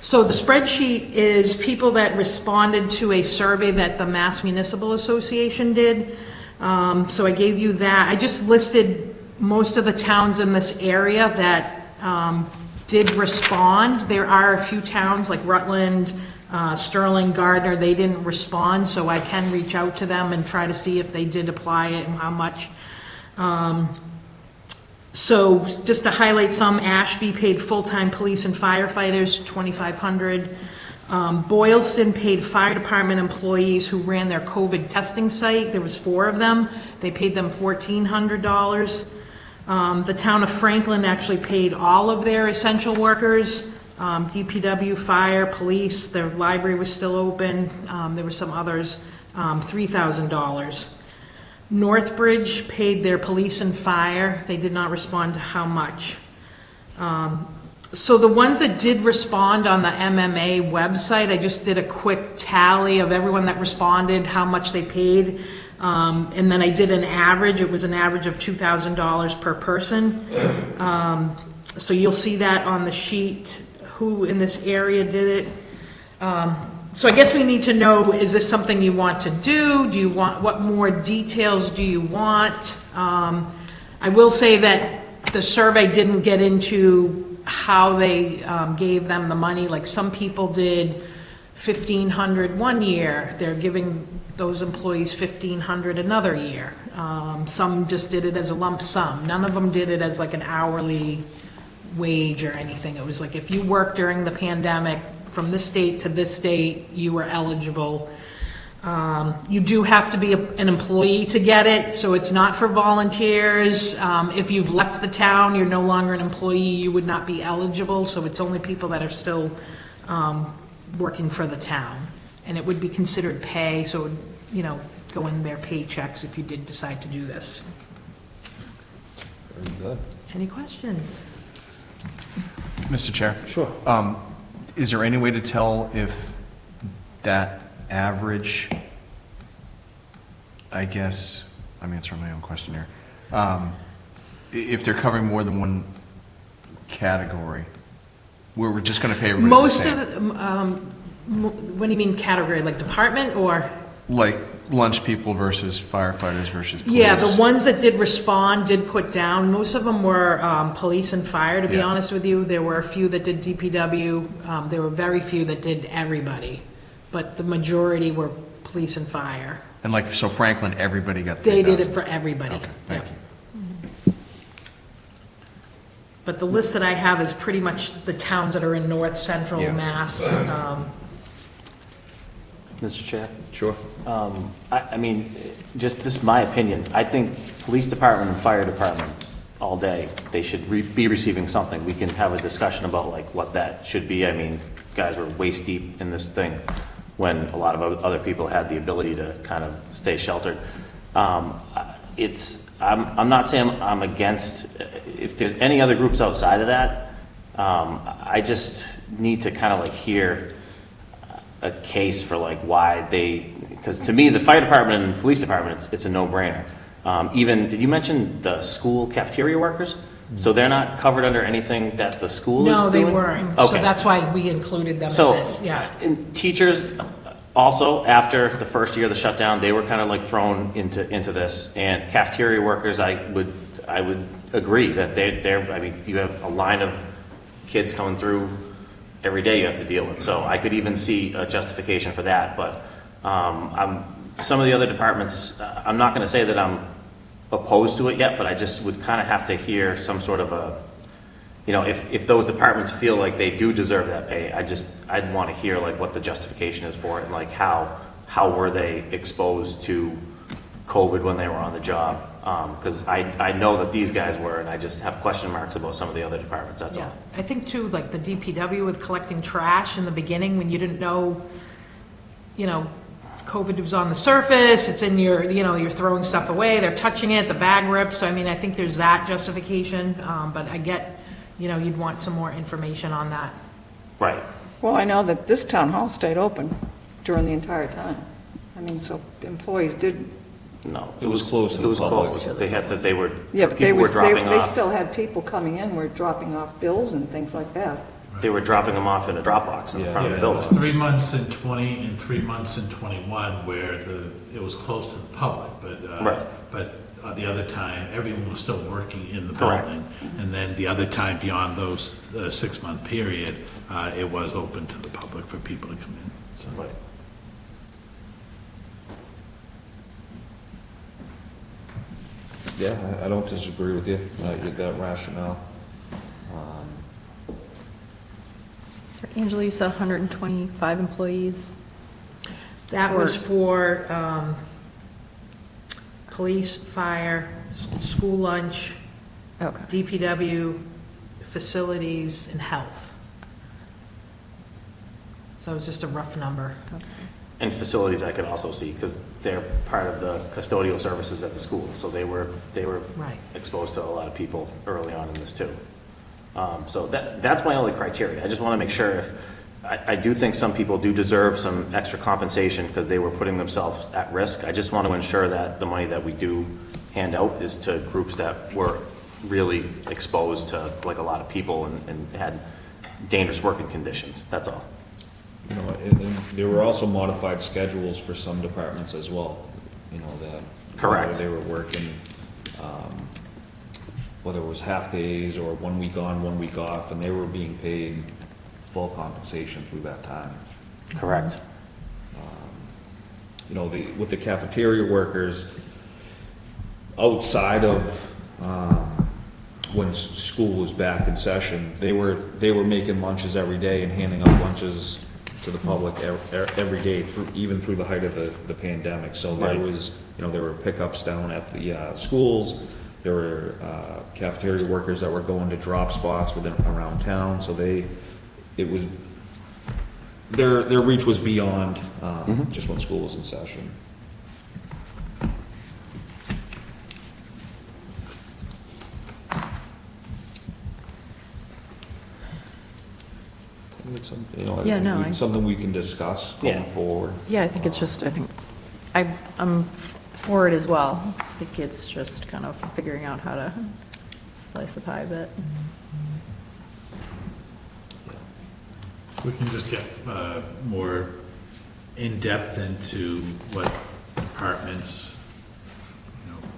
So the spreadsheet is people that responded to a survey that the Mass Municipal Association did. So I gave you that. I just listed most of the towns in this area that did respond. There are a few towns like Rutland, Sterling, Gardner, they didn't respond, so I can reach out to them and try to see if they did apply it and how much. So just to highlight some, Ashby paid full-time police and firefighters $2,500. Boylston paid fire department employees who ran their COVID testing site. There was 4 of them. They paid them $1,400. The town of Franklin actually paid all of their essential workers, DPW, fire, police, their library was still open. There were some others, $3,000. Northbridge paid their police and fire. They did not respond to how much. So the ones that did respond on the MMA website, I just did a quick tally of everyone that responded, how much they paid, and then I did an average. It was an average of $2,000 per person. So you'll see that on the sheet, who in this area did it. So I guess we need to know, is this something you want to do? Do you want, what more details do you want? I will say that the survey didn't get into how they gave them the money. Like some people did $1,500 one year. They're giving those employees $1,500 another year. Some just did it as a lump sum. None of them did it as like an hourly wage or anything. It was like if you worked during the pandemic from this date to this date, you were eligible. You do have to be an employee to get it, so it's not for volunteers. If you've left the town, you're no longer an employee, you would not be eligible, so it's only people that are still working for the town. And it would be considered pay, so it would, you know, go in their paychecks if you did decide to do this. Very good. Any questions? Mr. Chair? Sure. Is there any way to tell if that average, I guess, I'm answering my own question here, if they're covering more than one category, we're just going to pay everybody the Most same? of, what do you mean category, like department or? Like lunch people versus firefighters versus police? Yeah, the ones that did respond did put down, most of them were police and fire, to be Yeah. honest with you. There were a few that did DPW, there were very few that did everybody, but the majority were police and fire. And like, so Franklin, everybody got They did 3,000? it for everybody. Okay, thank Yep. you. But the list that I have is pretty much the towns that are in north central Yeah. Mass. Mr. Chair? Sure. I mean, just, this is my opinion. I think police department and fire department, all day, they should be receiving something. We can have a discussion about like what that should be. I mean, guys were waist deep in this thing when a lot of other people had the ability to kind of stay sheltered. I'm not saying I'm against, if there's any other groups outside of that, I just need to kind of like hear a case for like why they, because to me, the fire department and police department, it's a no-brainer. Even, did you mention the school cafeteria workers? So they're not covered under anything that the school is doing? No, they weren't. So Okay. that's why we included them in So, this, yeah. and teachers, also, after the first year of the shutdown, they were kind of like thrown into this. And cafeteria workers, I would agree that they're, I mean, you have a line of kids coming through every day you have to deal with. So I could even see a justification for that. But some of the other departments, I'm not going to say that I'm opposed to it yet, but I just would kind of have to hear some sort of a, you know, if those departments feel like they do deserve that pay, I'd want to hear like what the justification is for it, and like how were they exposed to COVID when they were on the job? Because I know that these guys were, and I just have question marks about some of the other departments, that's Yeah, all. I think too, like the DPW with collecting trash in the beginning when you didn't know, you know, COVID was on the surface, it's in your, you know, you're throwing stuff away, they're touching it, the bag rips. I mean, I think there's that justification, but I get, you know, you'd want some more information on that. Right. Well, I know that this town hall stayed open during the entire time. I mean, so employees did, No. It was closed to It the was public. closed. They had, that they were, yeah, but they people were dropping they off. still had people coming in, were dropping off bills and things like that. They were dropping them off in a Dropbox in the front of the It building. was 3 months in 20 and 3 months in 21 where it was closed to the public, Right. but the other time, everyone was still working in the Correct. building. And then the other time beyond those 6-month period, it was open to the public for people to come in. So- Right. Yeah, I don't disagree with you, that rationale. Angela, you said 125 employees? That was for police, fire, school lunch, Okay. DPW, facilities, and health. So it was just a rough number. And facilities I could also see, because they're part of the custodial services at the school, so they were Right. exposed to a lot of people early on in this too. So that's my only criteria. I just want to make sure if, I do think some people do deserve some extra compensation because they were putting themselves at risk. I just want to ensure that the money that we do hand out is to groups that were really exposed to like a lot of people and had dangerous working conditions, that's all. You know, and there were also modified schedules for some departments as well, you know, that. Correct. They were working, whether it was half days or 1 week on, 1 week off, and they were being paid full compensation through that time. Correct. You know, with the cafeteria workers, outside of, when school was back in session, they were making lunches every day and handing out lunches to the public every day, even through the height of the pandemic. So there Right. was, you know, there were pickups down at the schools, there were cafeteria workers that were going to drop spots around town, so it was, their reach was beyond just when school was in session. It's Yeah, no, I- something we can discuss Yeah. going forward. Yeah, I think it's just, I'm for it as well. I think it's just kind of figuring out how to slice the pie a bit. We can just get more in-depth into what departments,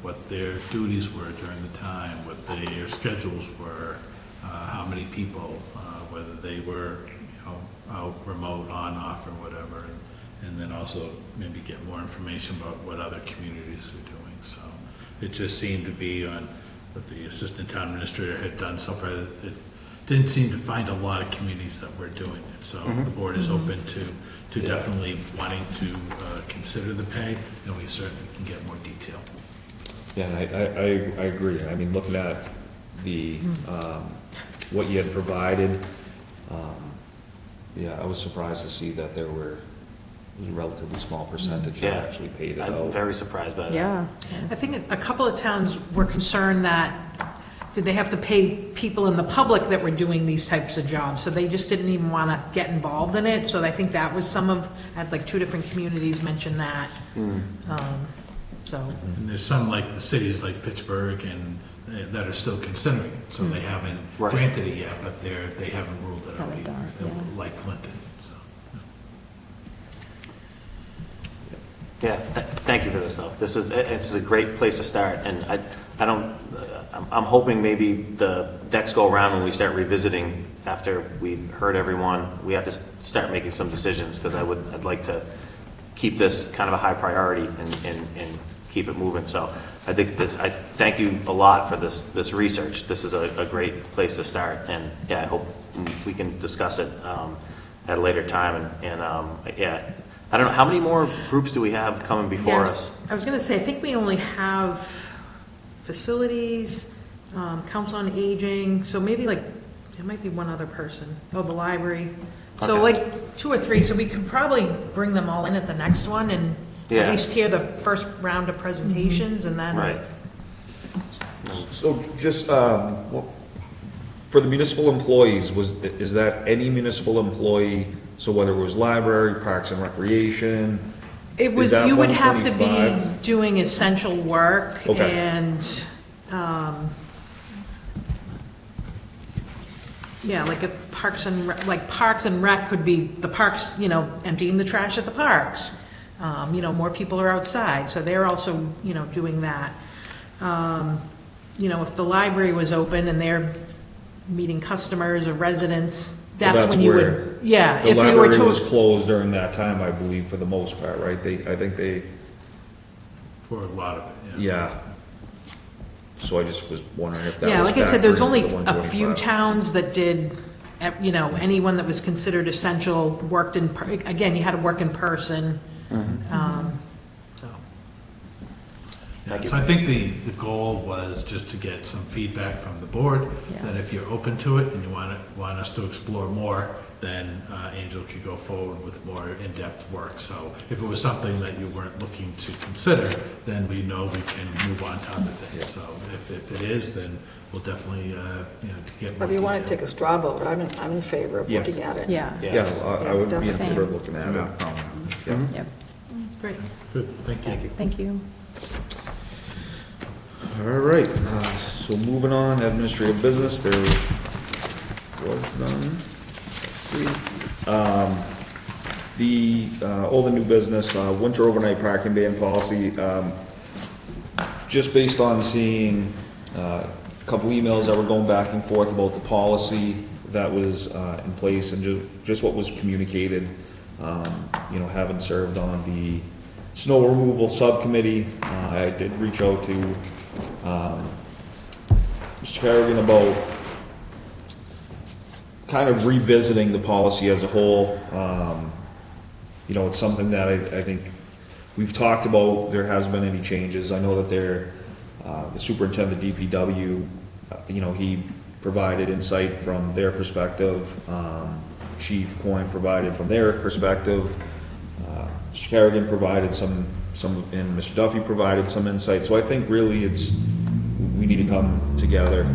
what their duties were during the time, what their schedules were, how many people, whether they were, out remote, on, off, or whatever, and then also maybe get more information about what other communities were doing. So it just seemed to be on what the assistant town administrator had done so far. It didn't seem to find a lot of communities that were doing it. So the board is open to definitely wanting to consider the pay, and we certainly can get more detail. Yeah, and I agree. I mean, looking at the, what you had provided, yeah, I was surprised to see that it was a relatively small percentage that actually paid it out. I'm very surprised by that. Yeah. I think a couple of towns were concerned that, did they have to pay people in the public that were doing these types of jobs? So they just didn't even want to get involved in it. So I think that was I had like 2 different communities mention that. So. And there's some like the cities like Pittsburgh and that are still considering it, so they haven't granted it yet, but they haven't ruled it out either, like Clinton. So. Yeah, thank you for this though. This is a great place to start, and I'm hoping maybe the next go around when we start revisiting after we've heard everyone, we have to start making some decisions, because I'd like to keep this kind of a high priority and keep it moving. So I thank you a lot for this research. This is a great place to start, and yeah, I hope we can discuss it at a later time. And yeah, I don't know, how many more groups do we have coming before us? I was going to say, I think we only have facilities, council on aging, so maybe like, there might be one other person. Oh, the library. So Okay. like 2 or 3, so we could probably bring them all in at the next one and at least hear the first round of presentations and then. Right. So just, for the municipal employees, is that any municipal employee, so whether it was library, parks and recreation? It was, Is that you would have to be 125? doing essential work Okay. and, yeah, like if Parks and Rec could be the parks, emptying the trash at the parks. More people are outside, so they're also, doing that. If the library was open and they're meeting customers or residents, that's when you where would, yeah. The if you were library to was closed during that time, I believe, for the most part, right? I think they, For a lot of it, yeah. So I just was wondering if that was Yeah, like I said, there's factored only into the a few 125. towns that did, anyone that was considered essential worked again, you had to work in person. So, Yeah, so I think the goal was just to get some feedback from the board, Yeah. that if you're open to it and you want us to explore more, then Angel could go forward with more in-depth work. So if it was something that you weren't looking to consider, then we know we can move on to other things. So if it is, then we'll definitely, get more If you want to detail. take a straw vote, I'm in favor of Yes. looking at it. Yeah. Yes, I would be in Same. favor of looking at it. Yeah. Yep. great. Good, thank you. Thank you. All right, so moving on, administrative business, there was none. Let's see. All the new business, winter overnight parking ban policy, just based on seeing a couple emails that were going back and forth about the policy that was in place and just what was communicated, having served on the snow removal subcommittee, I did reach out to Mr. Kerrigan about kind of revisiting the policy as a whole. It's something that I think we've talked about. There hasn't been any changes. I know that the superintendent DPW, he provided insight from their perspective. Chief Coyne provided from their perspective. Mr. Kerrigan provided some, and Mr. Duffy provided some insight. So I think really we need to come together,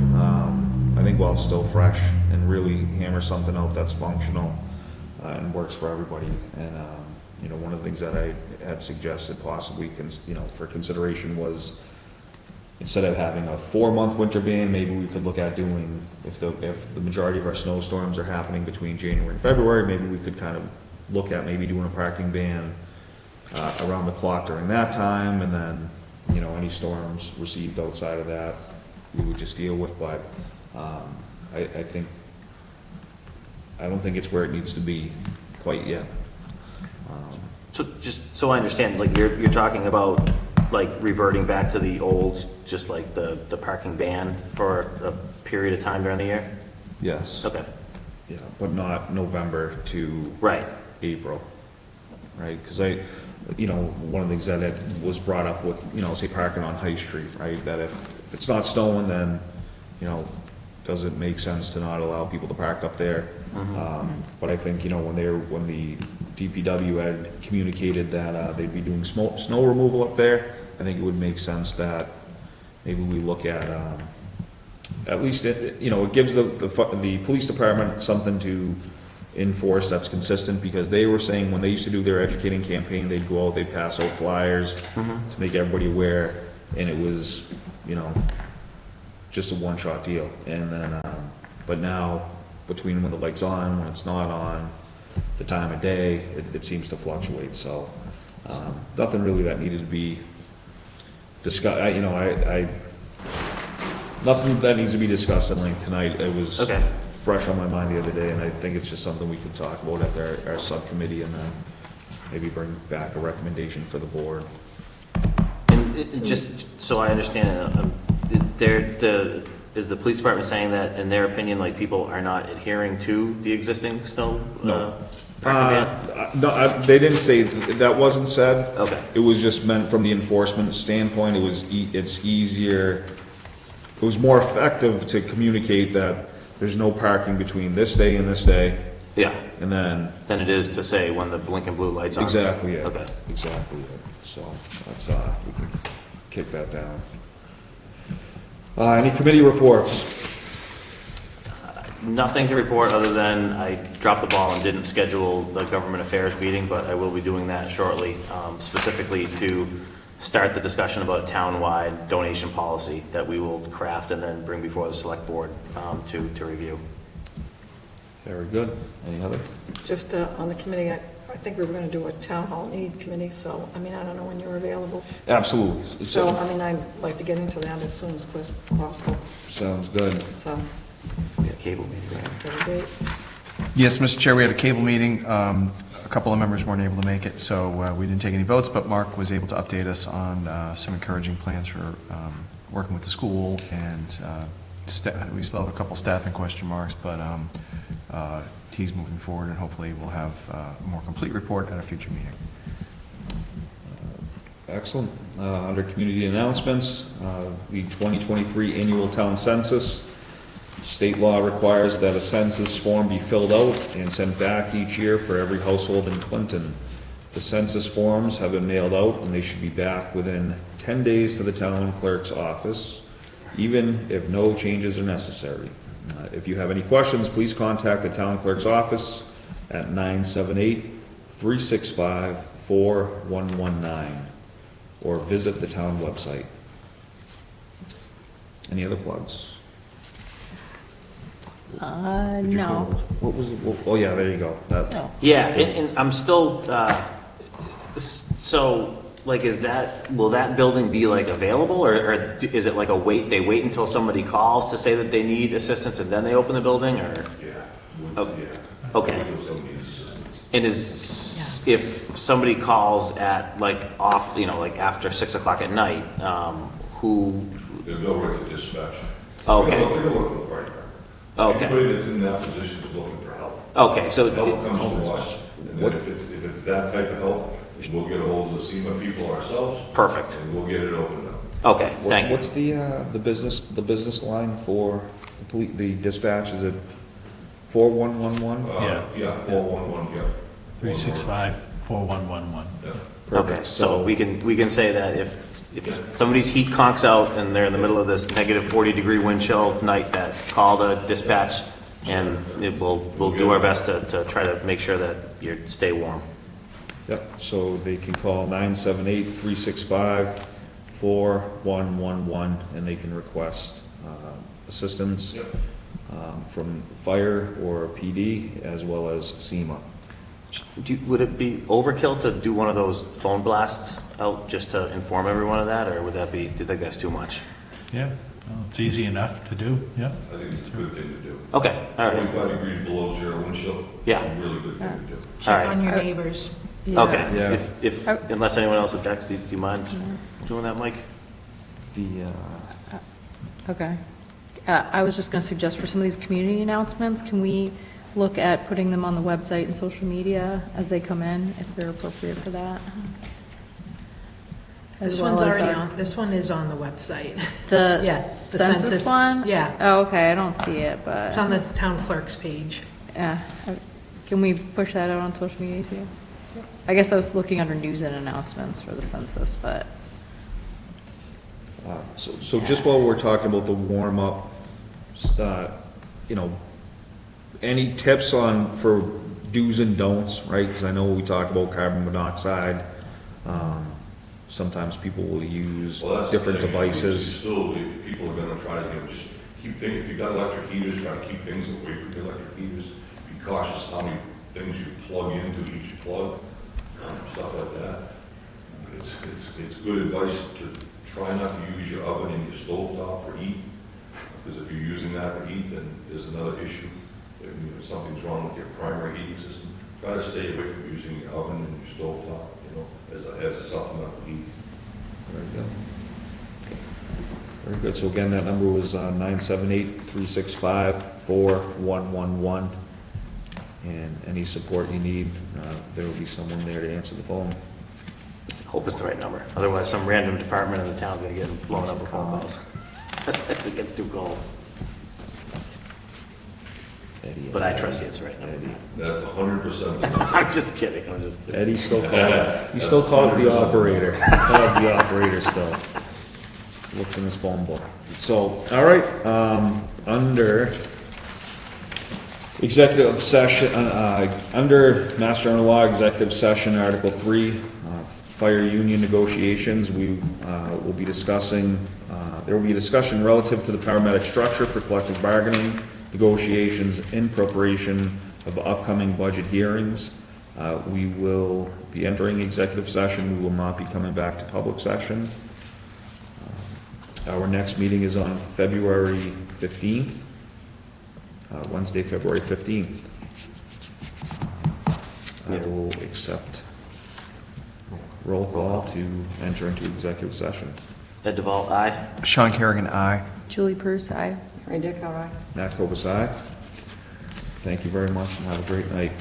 I think while it's still fresh, and really hammer something out that's functional and works for everybody. And, one of the things that I had suggested possibly, for consideration was instead of having a 4-month winter ban, maybe we could look at doing, if the majority of our snowstorms are happening between January and February, maybe we could kind of look at maybe doing a parking ban around the clock during that time, and then, you know, any storms received outside of that, we would just deal with, but I don't think it's where it needs to be quite yet. So just so I understand, like you're talking about like reverting back to the old, just like the parking ban for a period of time during the year? Yes. Okay, Yeah, but not November to right. April, right? Because you know, one of the things that was brought up with, you know, say parking on High Street, right? That if it's not snowing, then, you know, does it make sense to not allow people to park up there? But I think, you know, when the DPW had communicated that they'd be doing snow removal up there, I think it would make sense that maybe we look at least, you know, it gives the police department something to enforce that's consistent, because they were saying when they used to do their educating campaign, they'd go out, they'd pass out flyers to make everybody aware, and it was, you know, just a one-shot deal. And then, but now, between when the light's on, when it's not on, the time of day, it seems to fluctuate, so, nothing really that needed to be discussed, nothing that needs to be discussed at length tonight. It was Okay. fresh on my mind the other day, and I think it's just something we can talk about at our subcommittee, and then maybe bring back a recommendation for the board. And just so I understand, is the police department saying that, in their opinion, like people are not adhering to the existing snow? No. Parking ban? No, they didn't say, that wasn't said. Okay. It was just meant from the enforcement standpoint, it's easier, it was more effective to communicate that there's no parking between this day and this day, Yeah, and then. than it is to say when the blinking blue light's on. Exactly, yeah. Okay. Exactly, yeah. So, that's, we can kick that down. Any committee reports? Nothing to report other than I dropped the ball and didn't schedule the government affairs meeting, but I will be doing that shortly, specifically to start the discussion about a town-wide donation policy that we will craft and then bring before the select board to review. Very good. Any other? Just on the committee, I think we were going to do a town hall need committee, so, I mean, I don't know when you're available. Absolutely. So, I mean, I'd like to get into that as soon as possible, Sounds good. so Yeah, cable meeting, right? that's the date. Yes, Mr. Chair, we had a cable meeting. A couple of members weren't able to make it, so we didn't take any votes, but Mark was able to update us on some encouraging plans for working with the school, and we still have a couple staffing question marks, but he's moving forward, and hopefully we'll have a more complete report at a future meeting. Excellent. Under community announcements, the 2023 annual town census. State law requires that a census form be filled out and sent back each year for every household in Clinton. The census forms have been mailed out, and they should be back within 10 days to the town clerk's office, even if no changes are necessary. If you have any questions, please contact the town clerk's office at 978-365-4119 or visit the town website. Any other plugs? If you No. could- What was, oh yeah, there you go. That- No. Yeah, and I'm still, so, like, will that building be like available, or is it like they wait until somebody calls to say that they need assistance and then they open the building, or? Oh, okay. And if somebody calls at like like after 6 o'clock at night, who? They'll go right to dispatch. Okay. They'll look for the fire department. Okay. Anybody that's in that position is looking for help. Okay, so. Help comes to us, and then if it's that type of help, we'll get a hold of the SEMA people ourselves. Perfect. And we'll get it opened up. Okay, thank you. What's the business line for the dispatch? Is it 4111? Yeah, 411, yeah. 365-4111. Yeah. Okay, so we can say that if somebody's heat conks out and they're in the middle of this negative 40-degree wind chill night, that call the dispatch, and we'll do our best to try to make sure that you stay warm. Yep, so they can call 978-365-4119 4111, and they can request assistance from fire or PD as well as SEMA. Would it be overkill to do one of those phone blasts out just to inform everyone of that, or would that be, do you think that's too much? Yeah, well, it's easy enough to do, yeah. I think it's a good thing to do. Okay, all right. 45 degrees below zero wind chill. Yeah. A really good thing to do. All Check right. on your neighbors. Yeah. Okay, Yeah. if, unless anyone else objects, do you mind doing that, Mike? Okay. I was just going to suggest for some of these community announcements, can we look at putting them on the website and social media as they come in, if they're appropriate for that? As This well one's as already our- on, this one is on the website. The Yeah, the census one? Yeah, Oh, okay, I don't see it, but. it's on the town clerk's page. Yeah. Can we push that out on social media too? I guess I was looking under news and announcements for the census, but. So just while we're talking about the warm-up, you know, any tips on, for do's and don'ts, right? Because I know we talked about carbon monoxide. Sometimes people will use Well, that's the different thing. devices. Still, people are gonna try to, just keep things, if you've got electric heaters, try to keep things away from the electric heaters. Be cautious how many things you plug into each plug, stuff like that. It's good advice to try not to use your oven and your stovetop for heat, because if you're using that for heat, then there's another issue. If something's wrong with your primary heating system, try to stay away from using your oven and your stovetop, as a supplement for heat. Very good. Very good. So again, that number was 978-365-4111. And any support you need, there will be someone there to answer the phone. Hope it's the right number. Otherwise, some random department in the town's gonna get blown up with phone calls. If it gets too cold. Eddie, But I trust you, it's the right number. That's 100% the number. I'm just kidding, Eddie still calls. He still calls the operator. He calls the operator still. Looks in his phone book. So, all right. Under executive session, under Mass General Law, executive session, Article 3, fire union negotiations. We will be discussing. There will be a discussion relative to the paramedic structure for collective bargaining negotiations in preparation of upcoming budget hearings. We will be entering executive session. We will not be coming back to public session. Our next meeting is on February 15th, Wednesday, February 15th. I will accept roll call to enter into executive session. Ed Duvall, aye. Sean Kerrigan, aye. Julie Bruce, aye. Ray Dick, all right. Nat Kovas, aye. Thank you very much and have a great night.